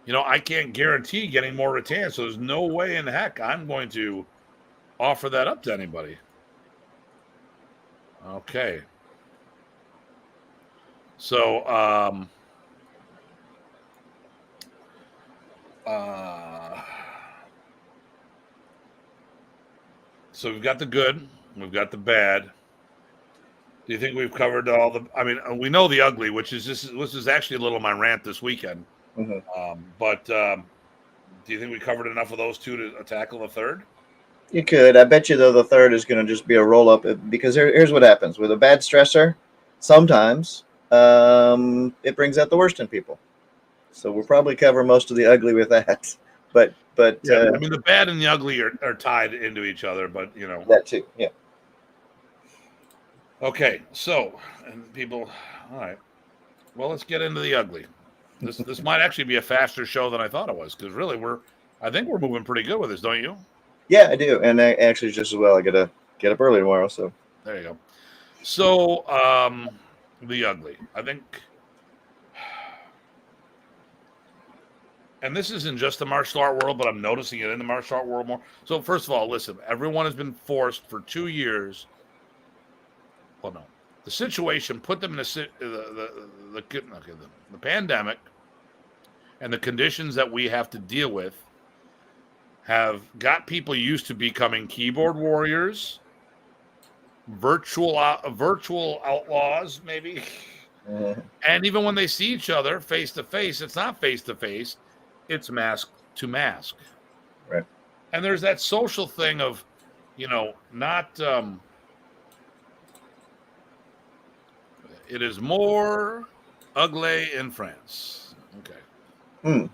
I can't guarantee getting more rattan, so there's no way in heck I'm going to offer that up to anybody. Okay. So, so we've got the good, we've got the bad. Do you think we've covered all the? I mean, we know the ugly, which is this is actually a little of my rant this weekend. Mm-hmm. But do you think we covered enough of those two to tackle the third? You could. I bet you, though, the third is going to just be a roll up because here's what happens with a bad stressor. Sometimes it brings out the worst in people. So we'll probably cover most of the ugly with that. But yeah, I mean, the bad and the ugly are tied into each other, but that too. Yeah. Okay, so and people, all right. Well, let's get into the ugly. This might actually be a faster show than I thought it was because really I think we're moving pretty good with this, don't you? Yeah, I do, and actually just as well. I gotta get up early tomorrow, so there you go. So the ugly, I think, and this isn't just the martial art world, but I'm noticing it in the martial art world more. So first of all, listen, everyone has been forced for 2 years. Well, no, the situation put them in the pandemic and the conditions that we have to deal with have got people used to becoming keyboard warriors, virtual outlaws, maybe. Mm-hmm. And even when they see each other face to face, it's not face to face, it's mask to mask. Right. And there's that social thing of, not. It is more ugly in France. Okay. Hmm.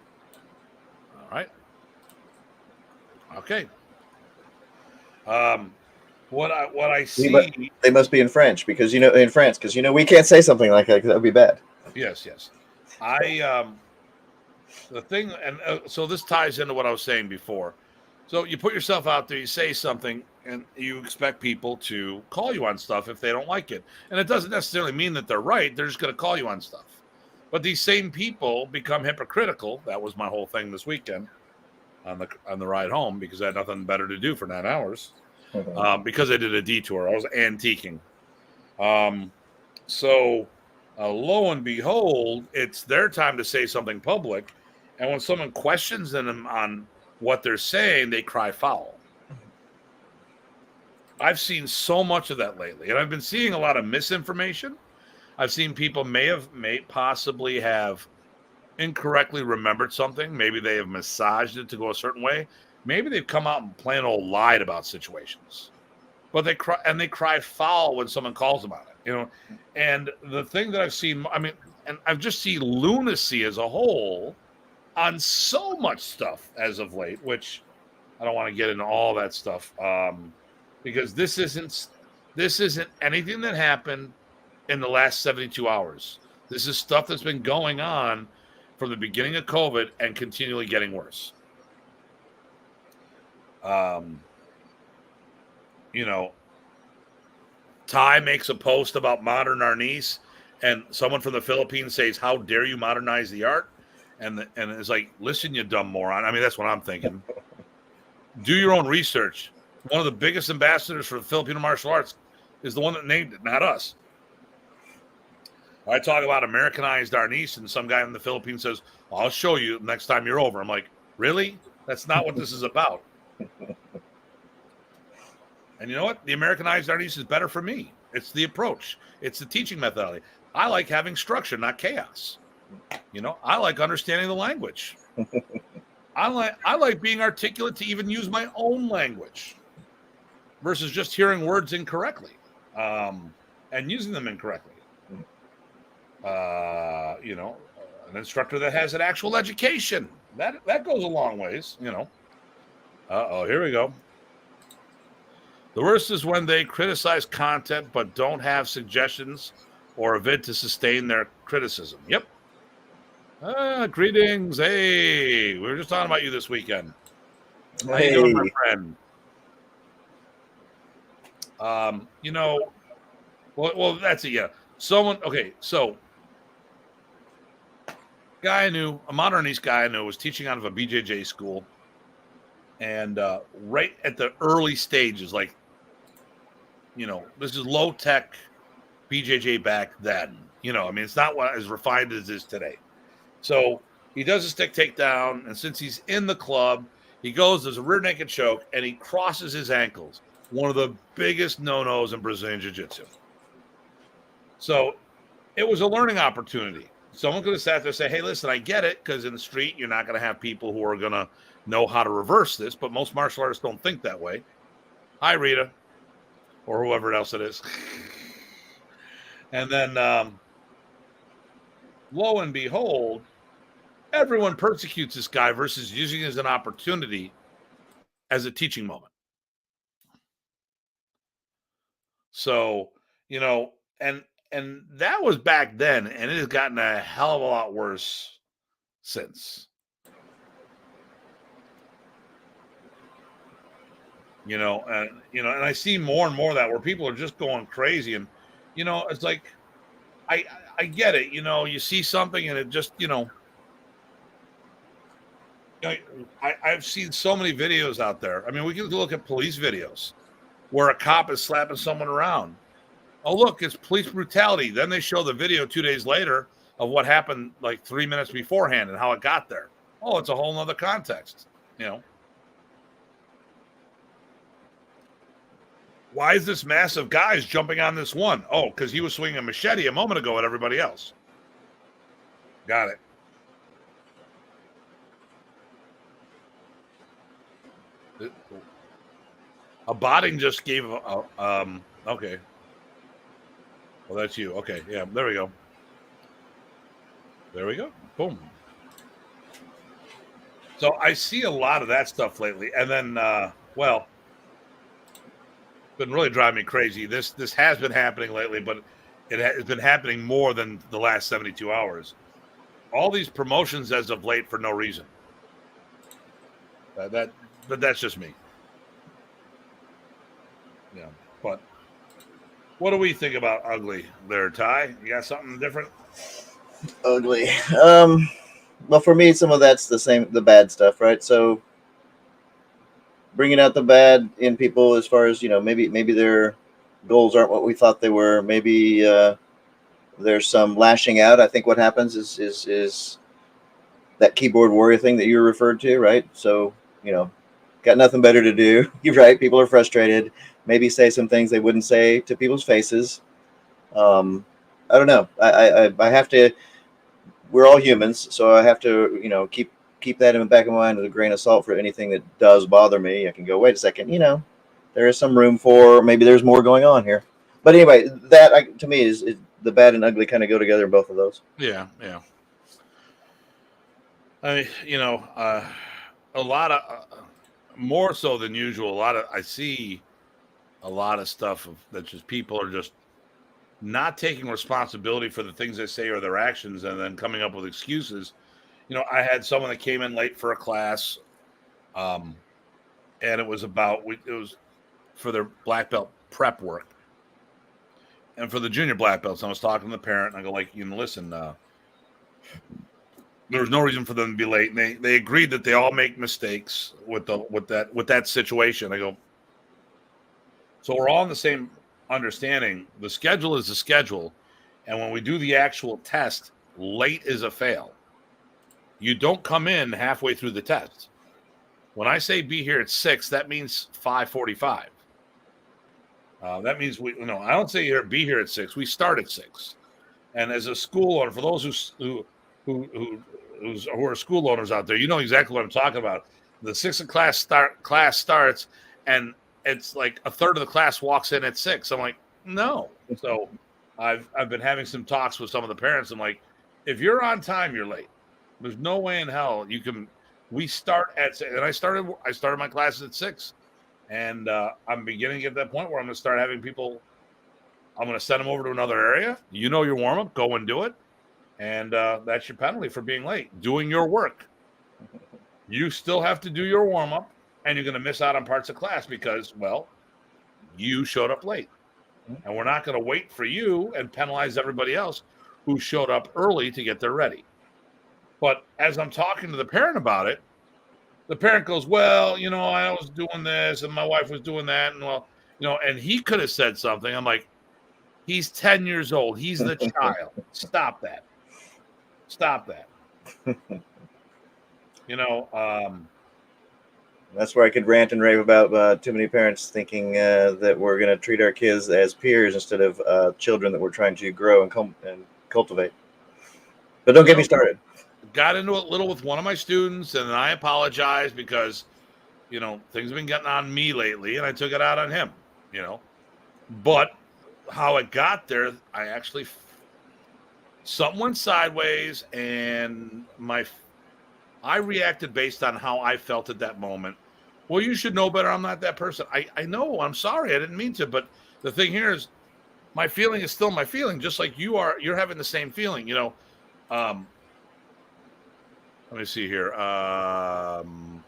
All right. Okay. What I see. They must be in French because in France because we can't say something like that because that would be bad. Yes. The thing, and so this ties into what I was saying before. So you put yourself out there, you say something, and you expect people to call you on stuff if they don't like it. And it doesn't necessarily mean that they're right. They're just going to call you on stuff. But these same people become hypocritical. That was my whole thing this weekend on the ride home because I had nothing better to do for 9 hours. Mm-hmm. Because I did a detour. I was antiquing. So lo and behold, it's their time to say something public. And when someone questions them on what they're saying, they cry foul. I've seen so much of that lately, and I've been seeing a lot of misinformation. I've seen people may possibly have incorrectly remembered something. Maybe they have massaged it to go a certain way. Maybe they've come out and plain old lied about situations. but they cry foul when someone calls them on it, you know. And the thing that I've seen, I mean, and I've just seen lunacy as a whole on so much stuff as of late, which I don't want to get into all that stuff, because this isn't anything that happened in the last 72 hours. This is stuff that's been going on from the beginning of COVID and continually getting worse. You know, Ty makes a post about modern arnis, and someone from the Philippines says, "How dare you modernize the art?" And it's like, listen, you dumb moron. I mean, that's what I'm thinking. Do your own research. One of the biggest ambassadors for the Filipino martial arts is the one that named it, not us. I talk about Americanized arnis, and some guy in the Philippines says, "I'll show you next time you're over." I'm like, really? That's not what this is about. And you know what? The Americanized arnis is better for me. It's the approach. It's the teaching methodology. I like having structure, not chaos. You know, I like understanding the language. I like being articulate to even use my own language versus just hearing words incorrectly, and using them incorrectly. You know, an instructor that has an actual education, that goes a long ways, you know. Here we go. The worst is when they criticize content but don't have suggestions or a vid to sustain their criticism. Yep. Greetings. Hey, we were just talking about you this weekend. How you doing, my friend? You know, well, that's it. Yeah. Okay, so guy I knew, a modern East guy I knew, was teaching out of a BJJ school, and right at the early stages, like, you know, this is low tech BJJ back then. You know, I mean, it's not as refined as it is today. So he does a stick takedown, and since he's in the club, he goes, there's a rear naked choke, and he crosses his ankles. One of the biggest no-nos in Brazilian Jiu-Jitsu. So it was a learning opportunity. Someone could have sat there and say, hey, listen, I get it, because in the street, you're not going to have people who are going to know how to reverse this, but most martial artists don't think that way. Hi, Rita, or whoever else it is. And then, lo and behold, everyone persecutes this guy versus using it as an opportunity as a teaching moment. So, you know, and that was back then, and it has gotten a hell of a lot worse since. You know, and I see more and more of that where people are just going crazy, and you know, it's like I get it. You know, you see something and it just, you know, I've seen so many videos out there. I mean, we can look at police videos where a cop is slapping someone around. Oh, look, it's police brutality. Then they show the video 2 days later of what happened like 3 minutes beforehand and how it got there. Oh, it's a whole nother context, you know. Why is this mass of guys jumping on this one? Oh, because he was swinging a machete a moment ago at everybody else. Got it. A Botting just gave okay. Well, that's you. Okay, yeah, there we go. There we go. Boom. So I see a lot of that stuff lately, and then well, been really driving me crazy. This has been happening lately, but it's been happening more than the last 72 hours. All these promotions as of late for no reason. But that's just me. Yeah, but what do we think about ugly there, Ty? You got something different? Ugly. Well, for me, some of that's the bad stuff, right? So bringing out the bad in people, as far as, you know, maybe their goals aren't what we thought they were. Maybe there's some lashing out. I think what happens is that keyboard warrior thing that you referred to, right? So, you know, got nothing better to do. You're right. People are frustrated. Maybe say some things they wouldn't say to people's faces. I don't know. I have to. We're all humans, so I have to, you know, keep that in the back of my mind with a grain of salt for anything that does bother me. I can go, wait a second, you know, there is some room for maybe there's more going on here. But anyway, that to me is the bad and ugly kind of go together in both of those. Yeah, yeah. I mean, a lot of more so than usual. I see a lot of stuff that just people are just not taking responsibility for the things they say or their actions, and then coming up with excuses. I had someone that came in late for a class, and it was for their black belt prep work, and for the junior black belts. I was talking to the parent, and I go like, listen, there was no reason for them to be late. And they agreed that they all make mistakes with that situation. I go, so we're all in the same understanding. The schedule is the schedule, and when we do the actual test, late is a fail. You don't come in halfway through the test. When I say be here at 6, that means 5:45. That means I don't say be here at 6. We start at 6. And as a school owner, for those who are school owners out there, you know exactly what I'm talking about. The 6 class starts, and it's like a third of the class walks in at 6. I'm like, no. So I've been having some talks with some of the parents. I'm like, if you're on time, you're late. There's no way in hell you can. We start at 6, and I started my classes at 6, and I'm beginning to get to that point where I'm going to start having people. I'm going to send them over to another area. Your warm up, go and do it, and that's your penalty for being late. Doing your work. You still have to do your warm up, and you're going to miss out on parts of class because, well, you showed up late, and we're not going to wait for you and penalize everybody else who showed up early to get there ready. But as I'm talking to the parent about it, the parent goes, well, I was doing this and my wife was doing that. And and he could have said something. I'm like, he's 10 years old. He's the child. Stop that. That's where I could rant and rave about too many parents thinking that we're going to treat our kids as peers instead of children that we're trying to grow and cultivate. But don't get me started. Got into it a little with one of my students, and I apologize because, things have been getting on me lately, and I took it out on him, But how it got there, something went sideways, and I reacted based on how I felt at that moment. Well, you should know better. I'm not that person. I know. I'm sorry. I didn't mean to. But the thing here is, my feeling is still my feeling, just like you are. You're having the same feeling, Let me see here. I'm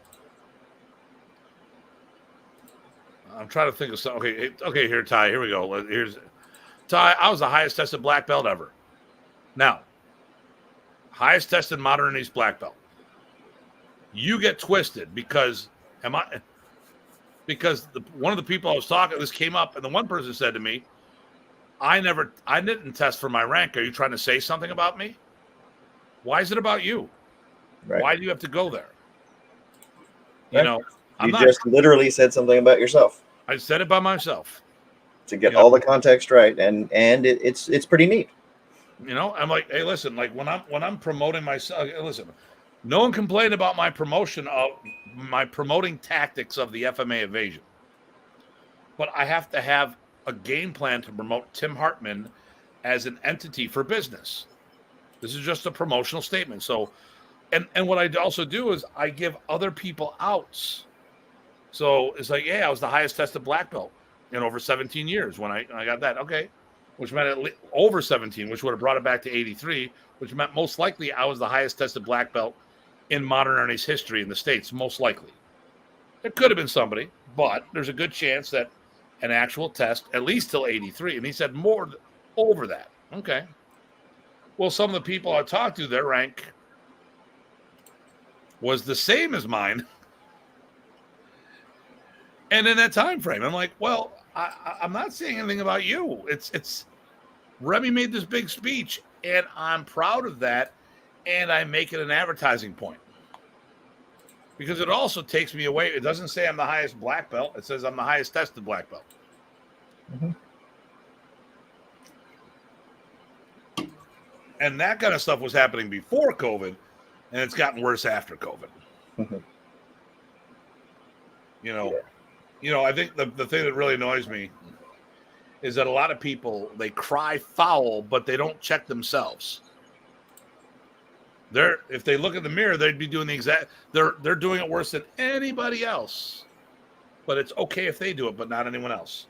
trying to think of something. Okay, here, Ty. Here we go. Here's Ty. I was the highest tested black belt ever. Now, highest tested modern East black belt. You get twisted because one of the people I was talking to, this came up, and the one person said to me, I didn't test for my rank. Are you trying to say something about me? Why is it about you? Right. Why do you have to go there? Right. You just literally said something about yourself. I said it by myself. To get all the context right, and it's pretty neat. I'm like, hey, listen, like when I'm promoting myself, listen, no one complained about my promoting tactics of the FMA evasion. But I have to have a game plan to promote Tim Hartman as an entity for business. This is just a promotional statement. So, and what I also do is I give other people outs. So it's like, yeah, I was the highest tested black belt in over 17 years when I got that. Okay. Which meant over 17, which would have brought it back to 83, which meant most likely I was the highest tested black belt in modern Ernie's history in the States, most likely. There could have been somebody, but there's a good chance that an actual test, at least till 83, and he said more over that. Okay. Well, some of the people I talked to, their rank was the same as mine. And in that time frame, I'm like, well, I'm not saying anything about you. It's Remy made this big speech, and I'm proud of that, and I make it an advertising point. Because it also takes me away. It doesn't say I'm the highest black belt. It says I'm the highest tested black belt. Mm-hmm. And that kind of stuff was happening before COVID, and it's gotten worse after COVID. Mm-hmm. I think the thing that really annoys me is that a lot of people, they cry foul, but they don't check themselves. If they look in the mirror, they'd be doing they're doing it worse than anybody else. But it's okay if they do it, but not anyone else.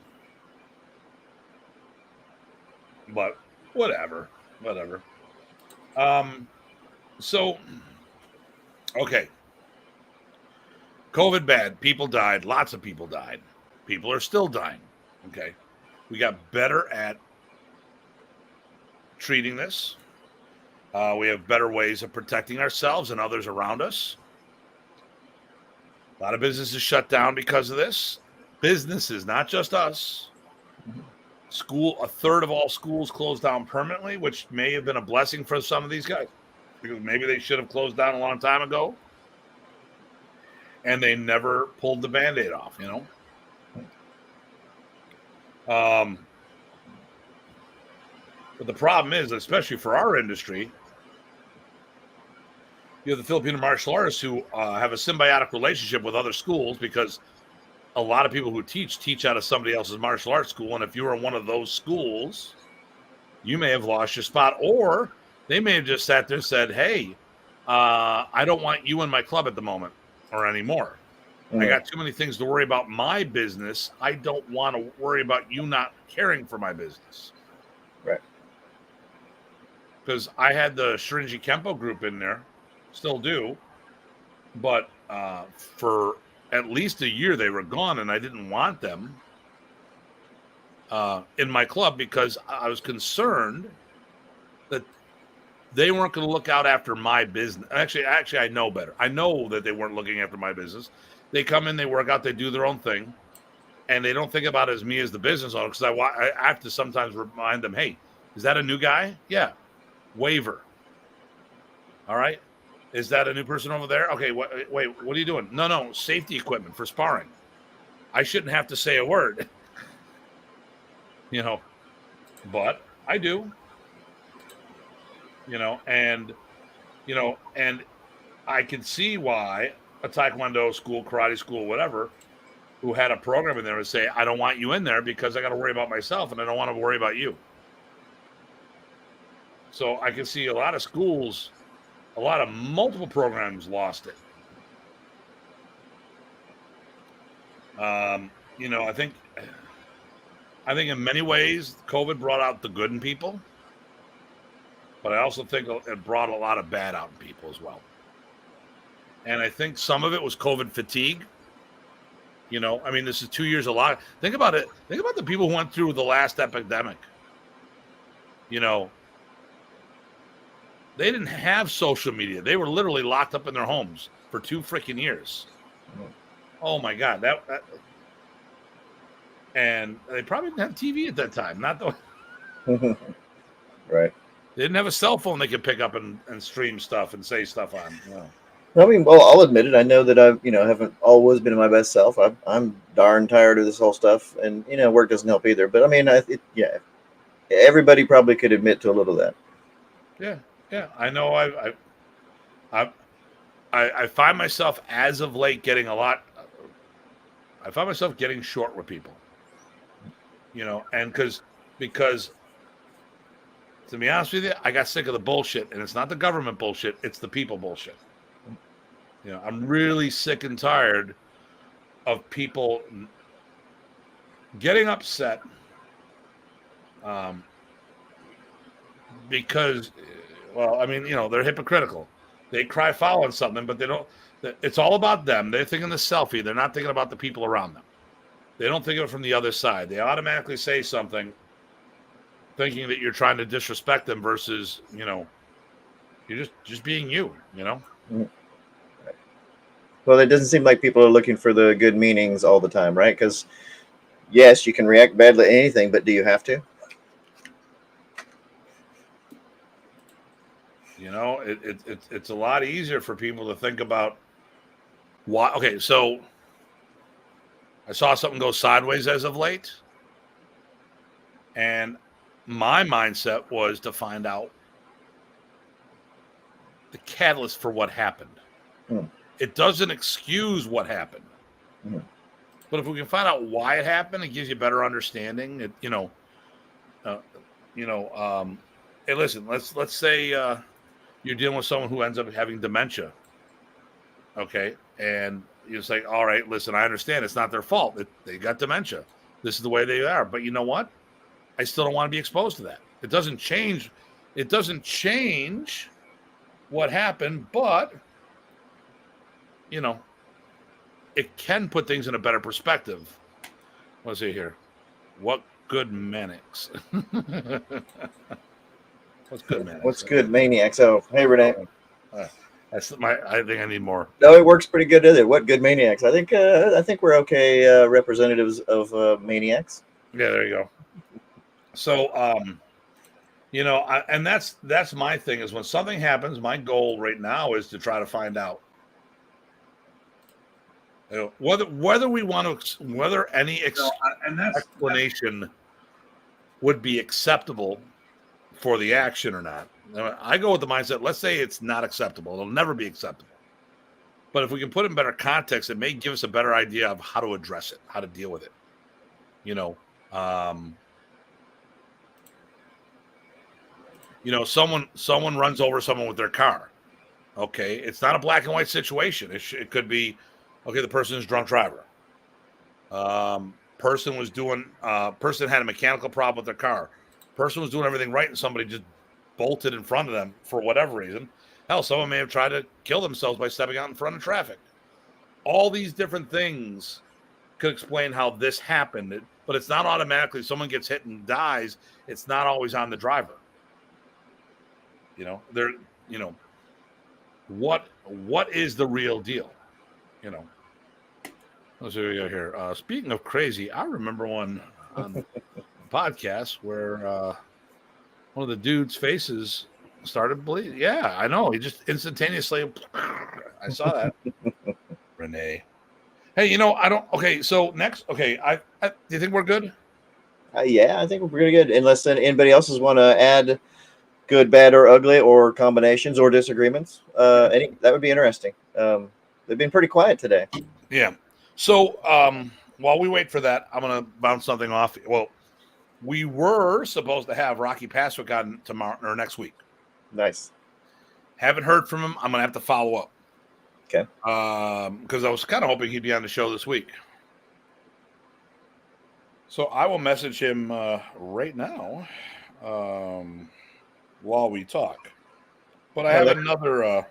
But whatever. So, okay. COVID bad. People died. Lots of people died. People are still dying. Okay. We got better at treating this. We have better ways of protecting ourselves and others around us. A lot of businesses shut down because of this. Businesses, not just us. A third of all schools closed down permanently, which may have been a blessing for some of these guys, because maybe they should have closed down a long time ago, and they never pulled the Band-Aid off, But the problem is, especially for our industry, you have the Filipino martial artists who have a symbiotic relationship with other schools, because a lot of people who teach out of somebody else's martial arts school. And if you were in one of those schools, you may have lost your spot, or they may have just sat there and said, hey, I don't want you in my club at the moment or anymore. I got too many things to worry about my business. I don't want to worry about you not caring for my business. Right. Because I had the Shirinji Kempo group in there, still do, but for at least a year they were gone, and I didn't want them in my club because I was concerned that they weren't going to look out after my business. Actually, I know better. I know that they weren't looking after my business. They come in, they work out, they do their own thing, and they don't think about it as me as the business owner, because I have to sometimes remind them, hey, is that a new guy? Yeah. Waiver. All right. Is that a new person over there? Okay, wait, what are you doing? No, safety equipment for sparring. I shouldn't have to say a word. But I do. And I can see why a Taekwondo school, karate school, whatever, who had a program in there would say, I don't want you in there because I got to worry about myself and I don't want to worry about you. So I can see a lot of schools, a lot of multiple programs lost it. I think in many ways, COVID brought out the good in people, but I also think it brought a lot of bad out in people as well. And I think some of it was COVID fatigue. This is 2 years a lot. Think about it. Think about the people who went through the last epidemic. They didn't have social media. They were literally locked up in their homes for 2 freaking years. Oh my God. That and they probably didn't have TV at that time. Not the Right. They didn't have a cell phone they could pick up and stream stuff and say stuff on. I mean, well, I'll admit it. I know that I've, haven't always been my best self. I'm darn tired of this whole stuff, and work doesn't help either. But I mean, everybody probably could admit to a little of that. Yeah. I know. I find myself as of late getting a lot. I find myself getting short with people. And because to be honest with you, I got sick of the bullshit, and it's not the government bullshit; it's the people bullshit. I'm really sick and tired of people getting upset because, they're hypocritical. They cry foul on something, but they don't. It's all about them. They're thinking the selfie. They're not thinking about the people around them. They don't think of it from the other side. They automatically say something thinking that you're trying to disrespect them versus, you're just being you, Mm-hmm. Well, it doesn't seem like people are looking for the good meanings all the time, right? Because, yes, you can react badly to anything, but do you have to? It's a lot easier for people to think about why. Okay, so I saw something go sideways as of late, and my mindset was to find out the catalyst for what happened. It doesn't excuse what happened. But if we can find out why it happened, it gives you a better understanding. Uh, hey, listen, let's say you're dealing with someone who ends up having dementia, okay, and you're just like, all right, listen, I understand it's not their fault. They got dementia. This is the way they are. But you know what? I still don't want to be exposed to that. It doesn't change. It doesn't change what happened, but it can put things in a better perspective. Let's see here. What good maniacs? What's good maniacs? What's good maniacs? Oh, hey Renee. I think I need more. No, it works pretty good, does it? What good maniacs? I think we're okay representatives of maniacs. Yeah, there you go. So, and that's my thing is when something happens, my goal right now is to try to find out whether we want to, whether any explanation would be acceptable for the action or not. I go with the mindset, let's say it's not acceptable. It'll never be acceptable. But if we can put it in better context, it may give us a better idea of how to address it, how to deal with it. Someone runs over someone with their car. Okay, it's not a black and white situation. It could be, okay, the person is a drunk driver. Person had a mechanical problem with their car. Person was doing everything right, and somebody just bolted in front of them for whatever reason. Hell, someone may have tried to kill themselves by stepping out in front of traffic. All these different things could explain how this happened, but it's not automatically someone gets hit and dies. It's not always on the driver. What is the real deal? Let's see what we got here. Speaking of crazy, I remember one on a podcast where one of the dude's faces started bleeding. Yeah, I know. He just instantaneously. I saw that. Renee. Hey, I don't. Okay, so next. Okay, do you think we're good? Yeah, I think we're pretty good. Unless anybody else want to add good, bad, or ugly, or combinations or disagreements. That would be interesting. They've been pretty quiet today. Yeah. So while we wait for that, I'm going to bounce something off. Well, we were supposed to have Rocky Paswick on tomorrow or next week. Nice. Haven't heard from him. I'm going to have to follow up. Okay. Because I was kind of hoping he'd be on the show this week. So I will message him right now while we talk. But I have another...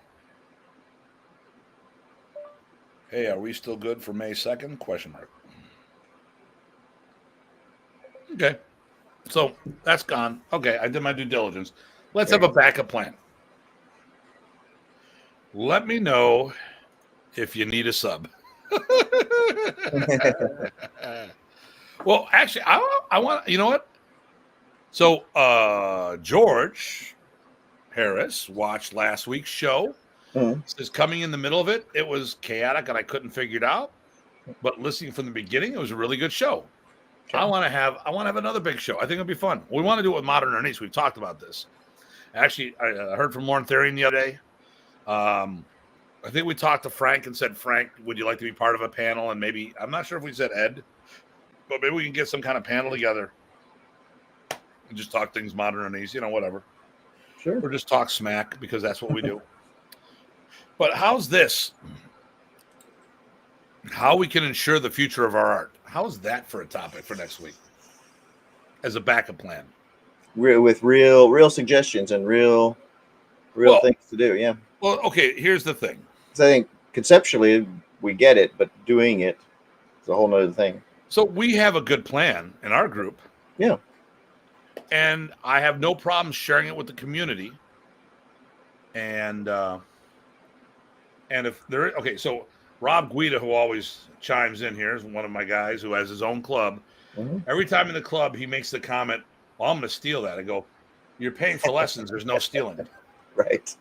Hey, are we still good for May 2nd? Question mark. Okay. So that's gone. Okay, I did my due diligence. Let's have a backup plan. Let me know if you need a sub. Well, actually, I want, you know what? So George Harris watched last week's show. Says coming in the middle of it, it was chaotic and I couldn't figure it out. But listening from the beginning, it was a really good show. Okay. I want to have another big show. I think it'll be fun. We want to do it with Modern Ernie's. We've talked about this. Actually, I heard from Lauren Therian the other day. I think we talked to Frank and said, Frank, would you like to be part of a panel? And maybe, I'm not sure if we said Ed, but maybe we can get some kind of panel together and just talk things Modern Ernie's, whatever. Sure. Or just talk smack because that's what we do. But how's this? How we can ensure the future of our art? How's that for a topic for next week? As a backup plan. With real suggestions and real things to do, yeah. Well, okay, here's the thing. So I think conceptually we get it, but doing it is a whole nother thing. So we have a good plan in our group. Yeah. And I have no problem sharing it with the community. And if there, okay, so Rob Guida, who always chimes in here, is one of my guys who has his own club. Mm-hmm. Every time in the club, he makes the comment, well, I'm going to steal that. I go, you're paying for lessons. There's no stealing. Right.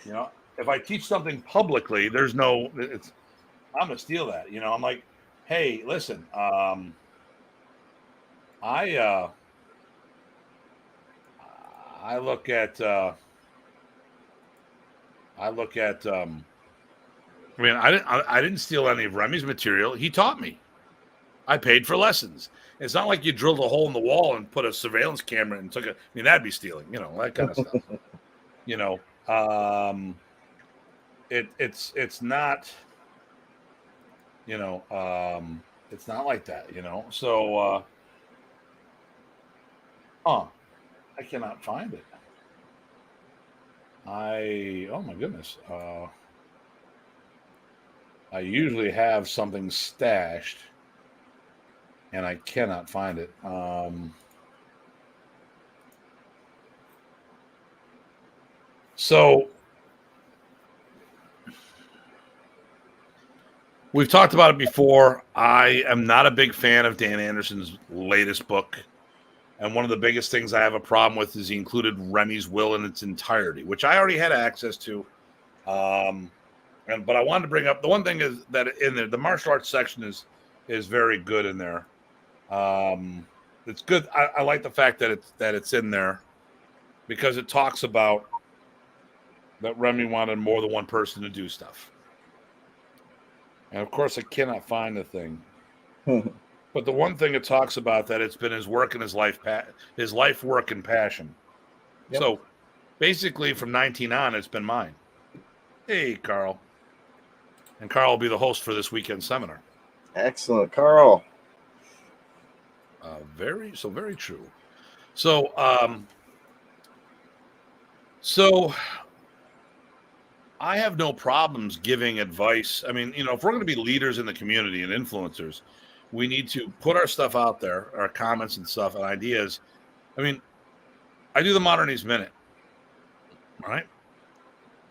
If I teach something publicly, I'm going to steal that. I'm like, hey, listen, I look at I didn't steal any of Remy's material. He taught me. I paid for lessons. It's not like you drilled a hole in the wall and put a surveillance camera and took it. I mean, that'd be stealing, that kind of stuff. It's not, it's not like that, So, I cannot find it. Oh my goodness. I usually have something stashed, and I cannot find it. So we've talked about it before. I am not a big fan of Dan Anderson's latest book. And one of the biggest things I have a problem with is he included Remy's will in its entirety, which I already had access to. But I wanted to bring up the one thing is that in there, the martial arts section is very good in there. It's good. I like the fact that it's in there because it talks about that Remy wanted more than one person to do stuff. And of course, I cannot find the thing. But the one thing it talks about that it's been his work and his life work and passion. Yep. So basically, from 19 on, it's been mine. Hey, Carl. And Carl will be the host for this weekend seminar. Excellent, Carl. Very true. So, so I have no problems giving advice. I mean, if we're going to be leaders in the community and influencers, we need to put our stuff out there, our comments and stuff and ideas. I mean, I do the Modern East Minute, right?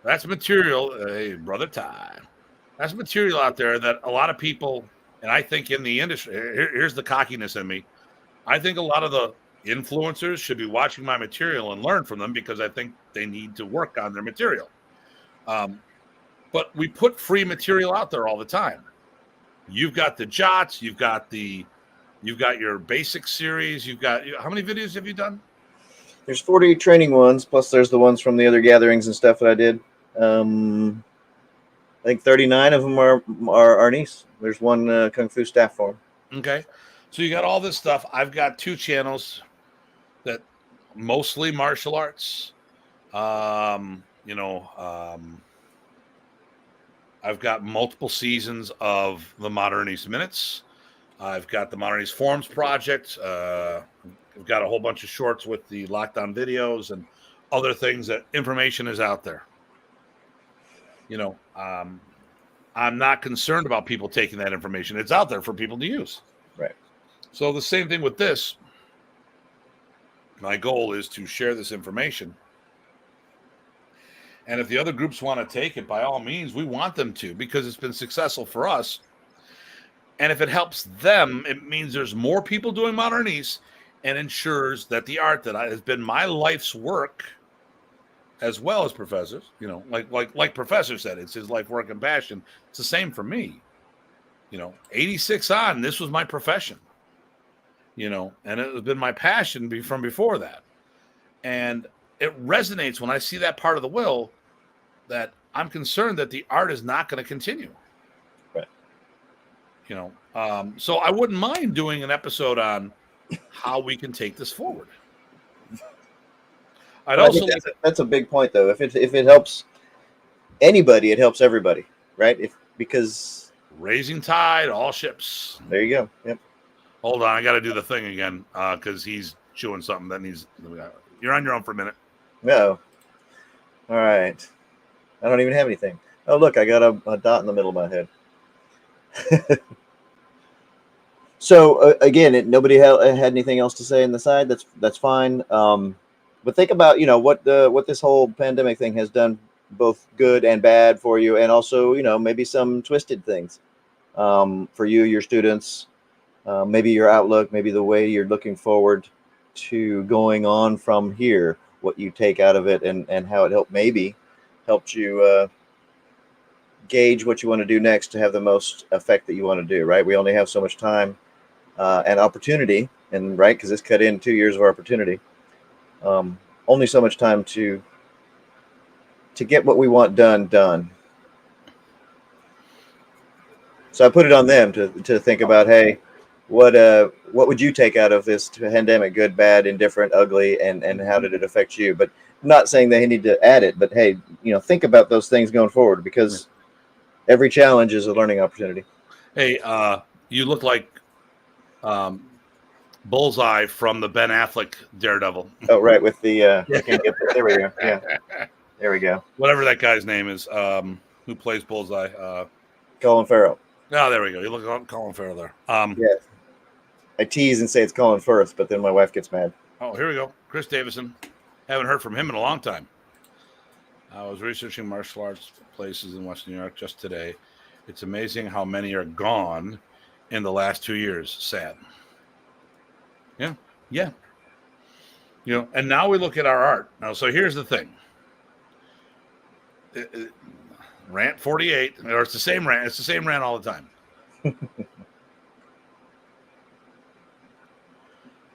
That's material. Hey, brother Ty. That's material out there that a lot of people, and I think in the industry, here's the cockiness in me. I think a lot of the influencers should be watching my material and learn from them because I think they need to work on their material. But we put free material out there all the time. You've got the Jots, you've got your basic series, how many videos have you done? There's 40 training ones, plus there's the ones from the other gatherings and stuff that I did. I think 39 of them are Arnis. There's one Kung Fu staff form. Okay. So you got all this stuff. I've got 2 channels that mostly martial arts. I've got multiple seasons of the Modern East Minutes. I've got the Modern East Forums Project. I've got a whole bunch of shorts with the lockdown videos and other things that information is out there. I'm not concerned about people taking that information. It's out there for people to use. Right. So the same thing with this. My goal is to share this information. And if the other groups want to take it, by all means, we want them to because it's been successful for us. And if it helps them, it means there's more people doing Modern East and ensures that the art that has been my life's work, as well as Professor's, like Professor said, it's his life, work, and passion. It's the same for me. 86 on, this was my profession. And it has been my passion from before that. And it resonates when I see that part of the will that I'm concerned that the art is not going to continue. Right. So I wouldn't mind doing an episode on how we can take this forward. I think that's a big point, though. If it helps anybody, it helps everybody, right? Because raising tide, all ships. There you go. Yep. Hold on, I got to do the thing again because he's chewing something. You're on your own for a minute. No. All right. I don't even have anything. Oh, look, I got a dot in the middle of my head. So again, nobody had anything else to say on the side. That's fine. But think about what this whole pandemic thing has done, both good and bad for you, and also maybe some twisted things for you, your students, maybe your outlook, maybe the way you're looking forward to going on from here, what you take out of it, and how it helped you gauge what you want to do next to have the most effect that you want to do. Right? We only have so much time and opportunity, and right, because this cut in 2 years of opportunity. Only so much time to get what we want done. So I put it on them to think about, hey, what would you take out of this pandemic? Good, bad, indifferent, ugly, and how did it affect you? But not saying that you need to add it, but hey, think about those things going forward, because every challenge is a learning opportunity. Hey, you look like Bullseye from the Ben Affleck Daredevil. Oh, right, with the I can't get there. There we go. Yeah, there we go. Whatever that guy's name is, who plays Bullseye. Colin Farrell. Oh, there we go. You look like Colin Farrell there. Yes. I tease and say it's Colin Firth, but then my wife gets mad. Oh, here we go. Chris Davison. Haven't heard from him in a long time. I was researching martial arts places in Western New York just today. It's amazing how many are gone in the last 2 years. Sad. Yeah. And now we look at our art. Now, so here's the thing. Rant 48, or it's the same rant. It's the same rant all the time.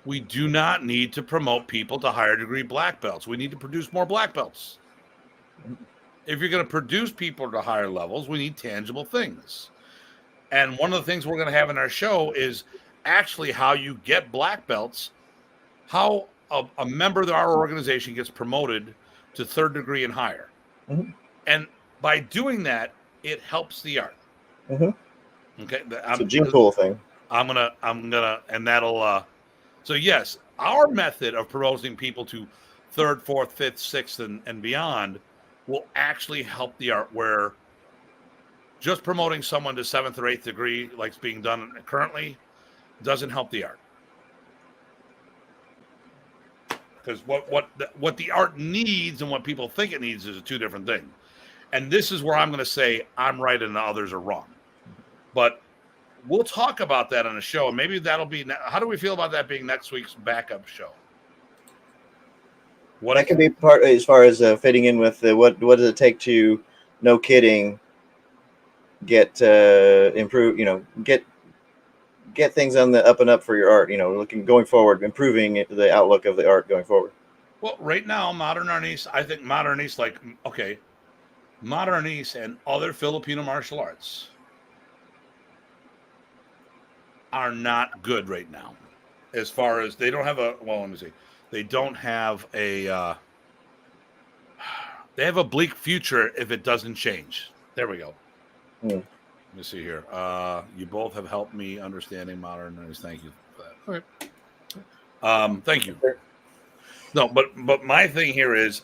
We do not need to promote people to higher degree black belts. We need to produce more black belts. If you're going to produce people to higher levels, we need tangible things. And one of the things we're going to have in our show is actually how you get black belts, how a member of our organization gets promoted to third degree and higher. Mm-hmm. And by doing that, it helps the art. Mm-hmm. Okay. It's a gene pool thing. I'm gonna, and that'll, so yes, our method of promoting people to third, fourth, fifth, sixth, and beyond will actually help the art, where just promoting someone to seventh or eighth degree, like it's being done currently, doesn't help the art. Because what the art needs and what people think it needs is a two different thing. And this is where I'm going to say I'm right and the others are wrong. But we'll talk about that on a show, and maybe that'll be. How do we feel about that being next week's backup show? That can be part as far as fitting in with what does it take to, no kidding, get improve. Get things on the up and up for your art. Going forward, improving the outlook of the art going forward. Well, right now, Modern Arnis, I think Modern Arnis, Modern Arnis and other Filipino martial arts are not good right now, as far as they don't have let me see. They don't have they have a bleak future if it doesn't change. There we go. Let me see here. You both have helped me understanding modern arts. Thank you for that. Okay. Thank you. No, but my thing here is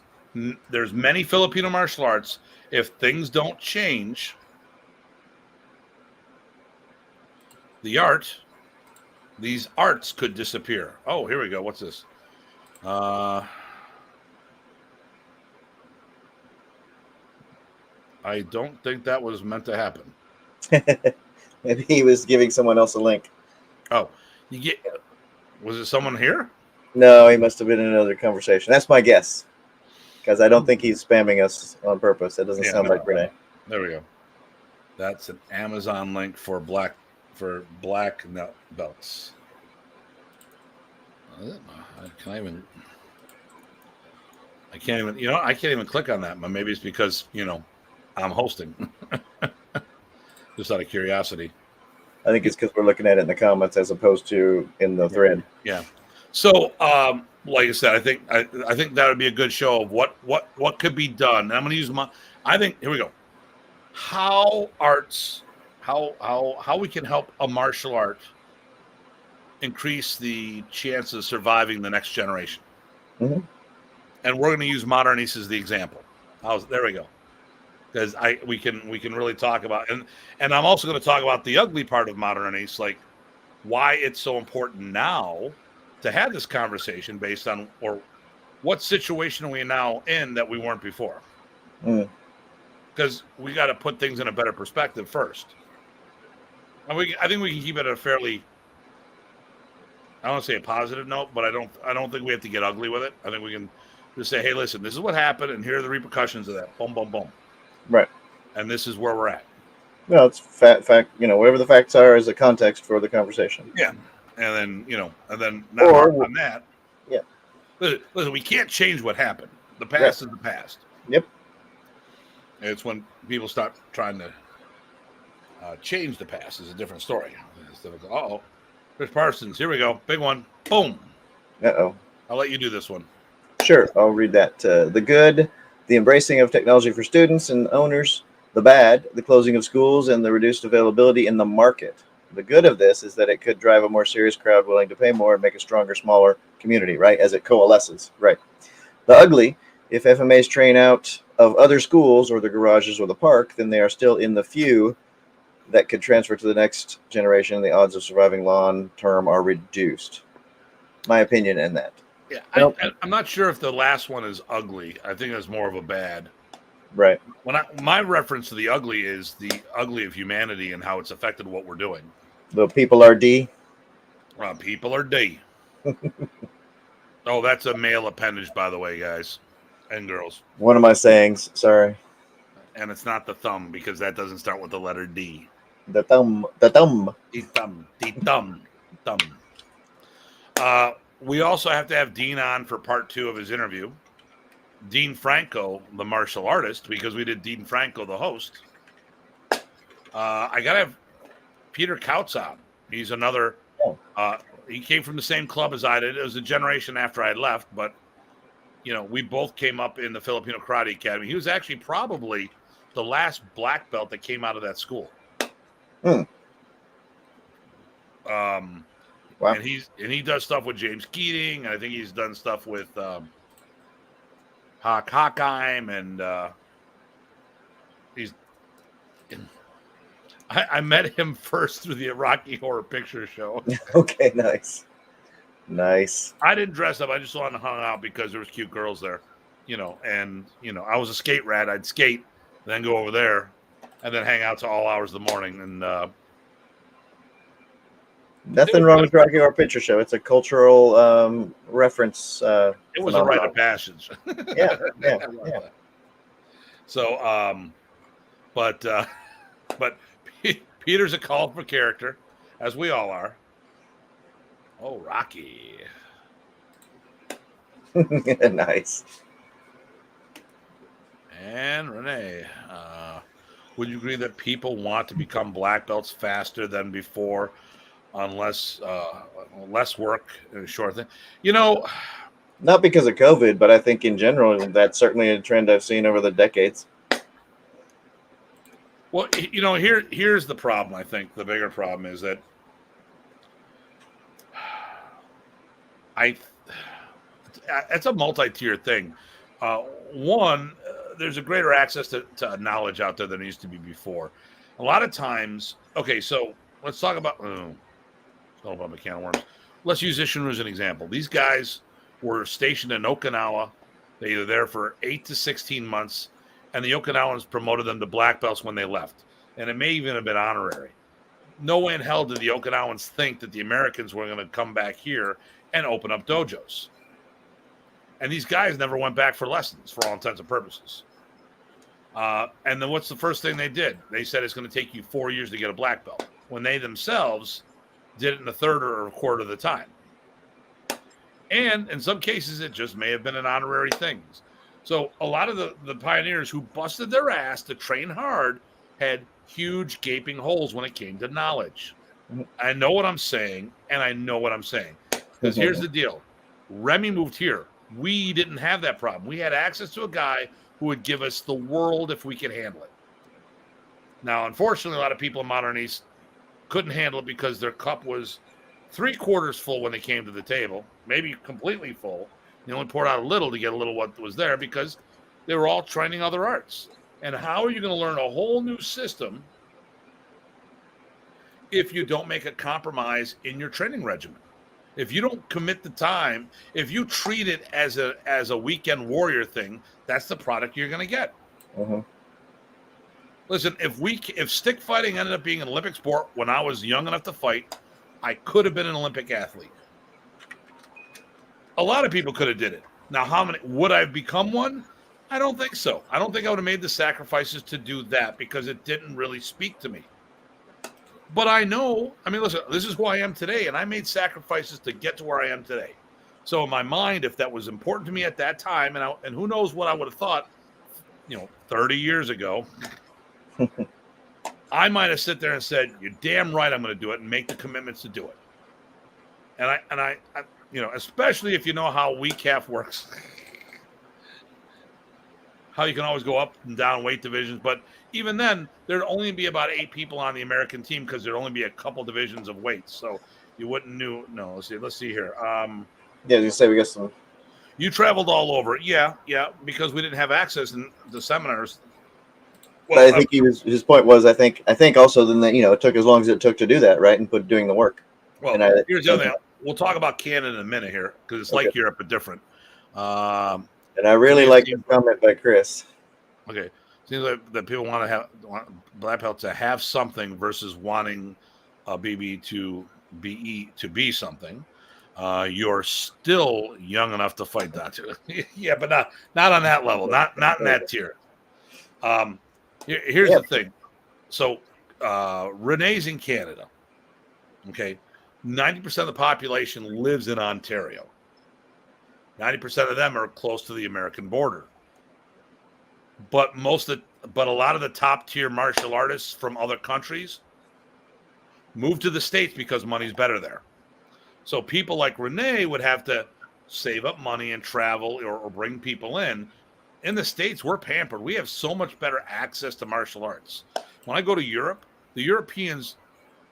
there's many Filipino martial arts. If things don't change, these arts could disappear. Oh, here we go. What's this? I don't think that was meant to happen. Maybe he was giving someone else a link. Oh, was it someone here? No, he must have been in another conversation. That's my guess, because I don't think he's spamming us on purpose. That doesn't sound like Renee. There we go. That's an Amazon link for black belts. I can't even click on that, but maybe it's because I'm hosting. Just out of curiosity. I think it's because we're looking at it in the comments as opposed to in the thread. Yeah. So, like I said, I think that would be a good show of what could be done. And I'm going to use I think here we go. How we can help a martial art increase the chances of surviving the next generation. Mm-hmm. And we're going to use Modern East as the example. There we go. Because we can really talk about, and I'm also going to talk about the ugly part of Modern East, like why it's so important now to have this conversation based on, or what situation are we now in that we weren't before. Because we got to put things in a better perspective first. And I think we can keep it a fairly, I don't want to say a positive note, but I don't think we have to get ugly with it. I think we can just say, hey, listen, this is what happened, and here are the repercussions of that. Boom, boom, boom. Right. And this is where we're at. Well, it's fact. Whatever the facts are is a context for the conversation. Yeah. And then now on that. Yeah. Listen, we can't change what happened. The past is the past. Yep. It's when people start trying to change the past is a different story. Instead of, Chris Parsons. Here we go. Big one. Boom. Uh-oh. I'll let you do this one. Sure, I'll read that. The good, the embracing of technology for students and owners. The bad, the closing of schools and the reduced availability in the market. The good of this is that it could drive a more serious crowd willing to pay more and make a stronger, smaller community, right, as it coalesces, right. The ugly, if FMAs train out of other schools or the garages or the park, then they are still in the few that could transfer to the next generation, and the odds of surviving long term are reduced. My opinion in that. Yeah, Nope. I'm not sure if the last one is ugly. I think it's more of a bad. Right. My reference to the ugly is the ugly of humanity and how it's affected what we're doing. The people are D. People are D. Oh, that's a male appendage, by the way, guys and girls. One of my sayings. Sorry. And it's not the thumb because that doesn't start with the letter D. The thumb. The thumb. The thumb. The thumb. Thumb. We also have to have Dean on for part 2 of his interview. Dean Franco, the martial artist, because we did Dean Franco, the host. I got to have Peter Kautz on. He's another. He came from the same club as I did. It was a generation after I left, but, we both came up in the Filipino Karate Academy. He was actually probably the last black belt that came out of that school. Wow. And he does stuff with James Keating, and I think he's done stuff with Hockheim, and I met him first through the Rocky Horror Picture Show. Okay, nice. I didn't dress up. I just wanted to hang out because there was cute girls there, and I was a skate rat. I'd skate, then go over there, and then hang out to all hours of the morning. And nothing wrong with Rocky Horror Picture Show. It's a cultural reference. It was a rite of passage. Yeah. So, but Peter's a colorful character, as we all are. Oh, Rocky. Nice. And Renee, would you agree that people want to become black belts faster than before, unless less work and a short thing? Not because of COVID, but I think in general that's certainly a trend I've seen over the decades. Well, here's the problem. I think the bigger problem is that it's a multi-tier thing. One, there's a greater access to knowledge out there than there used to be before. A lot of times, okay, so let's talk about a can of worms. Let's use Ishinru as an example. These guys were stationed in Okinawa. They were there for 8 to 16 months, and the Okinawans promoted them to black belts when they left. And it may even have been honorary. No way in hell did the Okinawans think that the Americans were going to come back here and open up dojos. And these guys never went back for lessons for all intents and purposes. And then what's the first thing they did? They said it's going to take you 4 years to get a black belt, when they themselves did it in a third or a quarter of the time. And in some cases, it just may have been an honorary thing. So a lot of the pioneers who busted their ass to train hard had huge gaping holes when it came to knowledge. I know what I'm saying, and I know what I'm saying. Because here's the deal. Remy moved here. We didn't have that problem. We had access to a guy who would give us the world if we could handle it. Now, unfortunately, a lot of people in Modern East couldn't handle it because their cup was 3/4 full when they came to the table, maybe completely full. They only poured out a little to get a little what was there because they were all training other arts. And how are you going to learn a whole new system if you don't make a compromise in your training regimen? If you don't commit the time, if you treat it as a weekend warrior thing, that's the product you're going to get. Mm-hmm. Listen, if stick fighting ended up being an Olympic sport when I was young enough to fight, I could have been an Olympic athlete. A lot of people could have did it. Now, how many would I have become one? I don't think so. I don't think I would have made the sacrifices to do that because it didn't really speak to me. But I know, listen, this is who I am today, and I made sacrifices to get to where I am today. So in my mind, if that was important to me at that time, and who knows what I would have thought, 30 years ago, I might have sit there and said, "You're damn right I'm going to do it," and make the commitments to do it. I especially if you know how WECAF works, how you can always go up and down weight divisions. But even then, there'd only be about 8 people on the American team because there'd only be a couple divisions of weights. So you wouldn't know. No, let's see here. Yeah, as you say, we got some. You traveled all over. Yeah, because we didn't have access in the seminars. Well, but I think his point was, I think also then that, it took as long as it took to do that, right, and doing the work. Well, here's the other thing. We'll talk about Canada in a minute here because it's like Europe, but different. And I really like the comment by Chris. Okay, seems like that people want black belts to have something versus wanting a BB to be something. You're still young enough to fight Datu. Yeah, but not on that level, not in that tier. Here's the thing. So Renee's in Canada. Okay, 90% of the population lives in Ontario. 90% of them are close to the American border. But a lot of the top tier martial artists from other countries move to the States because money's better there. So people like Renee would have to save up money and travel or bring people in. In the States, we're pampered. We have so much better access to martial arts. When I go to Europe, the Europeans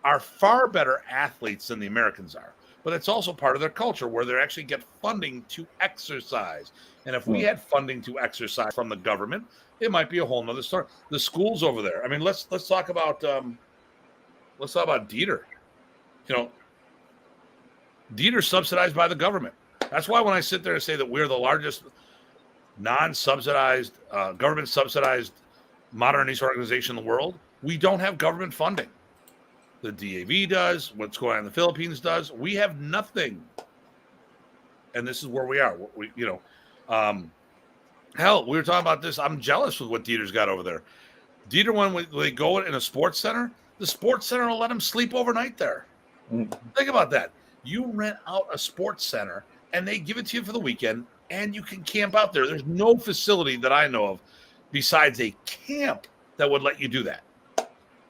are far better athletes than the Americans are. But it's also part of their culture where they actually get funding to exercise. And if we had funding to exercise from the government, it might be a whole nother story. The schools over there. I mean, let's talk about Dieter. Dieter's subsidized by the government. That's why when I sit there and say that we're the largest non-subsidized, government-subsidized modern East organization in the world, we don't have government funding. The DAV does. What's going on in the Philippines does. We have nothing. And this is where we are. Hell, we were talking about this. I'm jealous with what Dieter's got over there. Dieter, when they go in a sports center, the sports center will let him sleep overnight there. Think about that. You rent out a sports center, and they give it to you for the weekend, and you can camp out there. There's no facility that I know of besides a camp that would let you do that.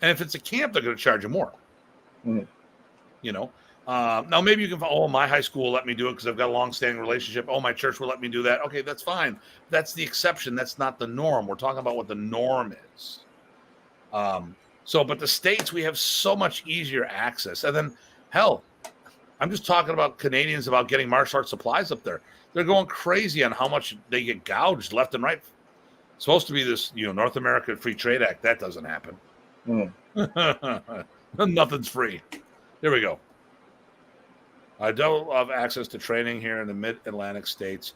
And if it's a camp, they're going to charge you more. Now maybe you can, my high school will let me do it because I've got a long-standing relationship. Oh, my church will let me do that. Okay, that's fine. That's the exception. That's not the norm. We're talking about what the norm is. But the States, we have so much easier access. And then, hell, I'm just talking about Canadians about getting martial arts supplies up there. They're going crazy on how much they get gouged left and right. It's supposed to be this, North American Free Trade Act. That doesn't happen. Nothing's free. Here we go. I don't have access to training here in the mid-Atlantic states.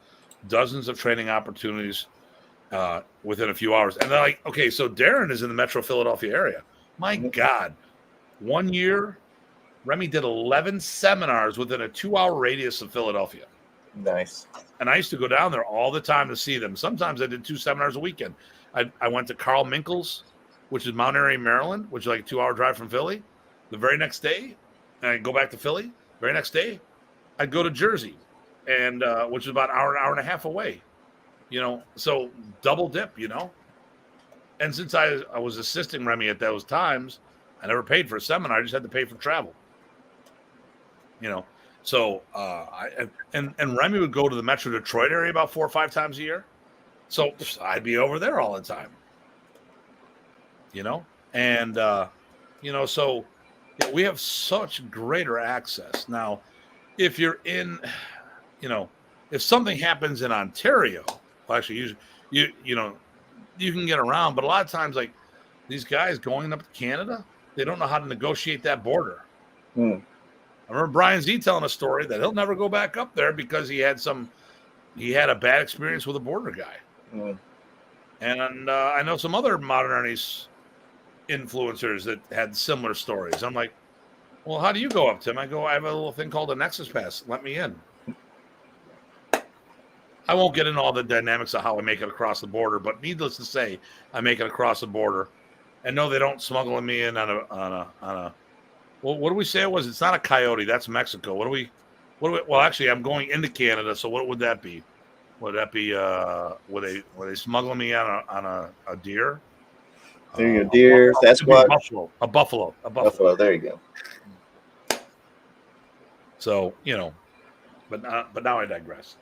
Dozens of training opportunities within a few hours. And they're like, okay, so Darren is in the Metro Philadelphia area. My God. 1 year, Remy did 11 seminars within a 2-hour radius of Philadelphia. Nice. And I used to go down there all the time to see them. Sometimes I did 2 seminars a weekend. I went to Carl Minkle's, which is Mount Airy, Maryland, which is like a 2-hour drive from Philly. The very next day, I'd go back to Philly. Very next day, I'd go to Jersey, and which is about an hour and a half away. So double dip, And since I was assisting Remy at those times, I never paid for a seminar. I just had to pay for travel. So and Remy would go to the Metro Detroit area about 4 or 5 times a year. So I'd be over there all the time. And so we have such greater access. Now, if you're in, if something happens in Ontario, well, actually, you can get around, but a lot of times, like these guys going up to Canada, they don't know how to negotiate that border. I remember Brian Z telling a story that he'll never go back up there because he had a bad experience with a border guy. And I know some other modern influencers that had similar stories. I'm like, well, how do you go up, Tim? I go, I have a little thing called a Nexus Pass. Let me in. I won't get into all the dynamics of how I make it across the border, but needless to say, I make it across the border. And no, they don't smuggle me in on a well, what do we say it was? It's not a coyote. That's Mexico. Well, actually, I'm going into Canada, so what would that be? Would that be, would they smuggle me on a deer? There you go, deer, Sasquatch. A buffalo. Buffalo, there you go. So but now I digress.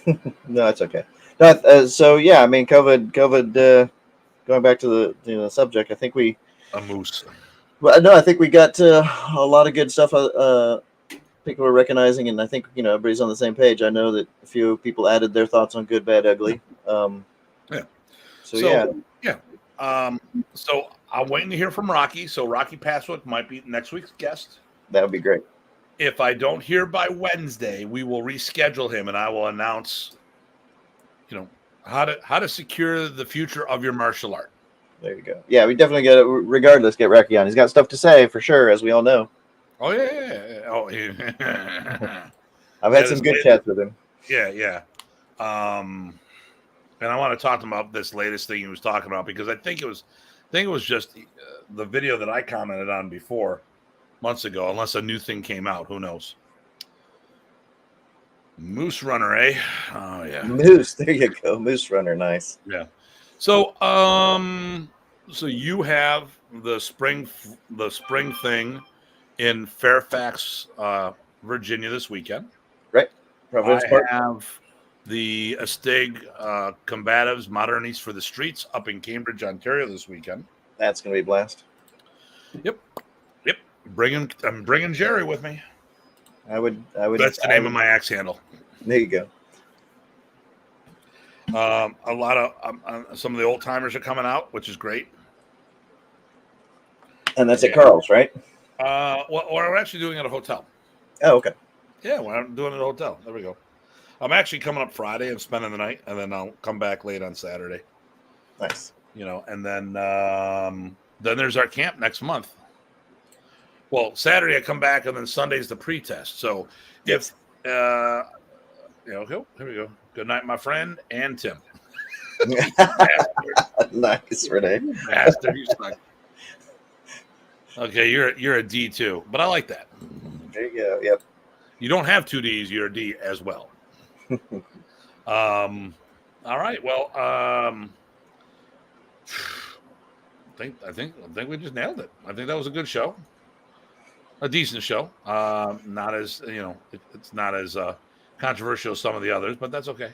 No, that's okay. No, so yeah, I mean, COVID. Going back to the subject, I think we. A moose. Well, no, I think we got a lot of good stuff. People are recognizing, and I think everybody's on the same page. I know that a few people added their thoughts on good, bad, ugly. Yeah. So yeah. So I'm waiting to hear from Rocky. So Rocky Passwick might be next week's guest. That would be great. If I don't hear by Wednesday, we will reschedule him, and I will announce, how to secure the future of your martial art. There you go. Yeah, we definitely got to, regardless, get Rocky on. He's got stuff to say for sure, as we all know. Oh yeah. Oh yeah. I've had some good chats with him. Yeah. And I want to talk to him about this latest thing he was talking about, because I think it was just the video that I commented on before months ago, unless a new thing came out. Who knows? Moose Runner, eh? Oh yeah. Moose. There you go. Moose Runner. Nice. Yeah. So so you have the spring thing in Fairfax, Virginia this weekend. Right. Providence Park. I have the Astig Combatives Modernities for the Streets up in Cambridge, Ontario this weekend. That's going to be a blast. Yep. I'm bringing Jerry with me. I would. That's the name of my axe handle. There you go. A lot of some of the old timers are coming out, which is great. And that's at Carl's, right? Well, we're actually doing it at a hotel. Oh, okay. Yeah, we're doing it at a hotel. There we go. I'm actually coming up Friday and spending the night, and then I'll come back late on Saturday. Nice. And then there's our camp next month. Well, Saturday I come back, and then Sunday's the pre-test. So if here we go. Good night, my friend, and Tim. Nice, Renee. Bastard, you suck. Okay, you're a D too, but I like that. There you go. Yep. You don't have 2 Ds, you're a D as well. All right. Well, I think we just nailed it. I think that was a good show, a decent show. Not as it's not as controversial as some of the others, but that's okay.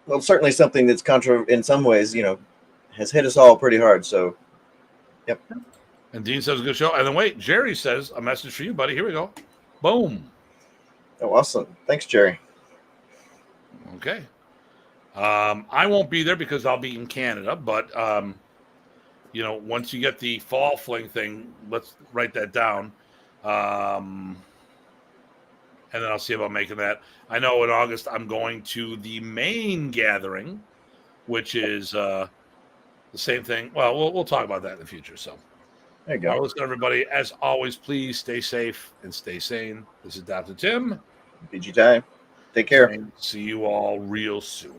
Well, certainly something that's in some ways, has hit us all pretty hard. So, yep. And Dean says a good show. And then wait, Jerry says a message for you, buddy. Here we go. Boom. Oh, awesome. Thanks, Jerry. Okay. I won't be there because I'll be in Canada, but once you get the fall fling thing, let's write that down. And then I'll see about making that. I know in August I'm going to the main gathering, which is the same thing. Well, we'll talk about that in the future. So there you go. Listen, everybody. As always, please stay safe and stay sane. This is Dr. Tim. BG time. Take care. And see you all real soon.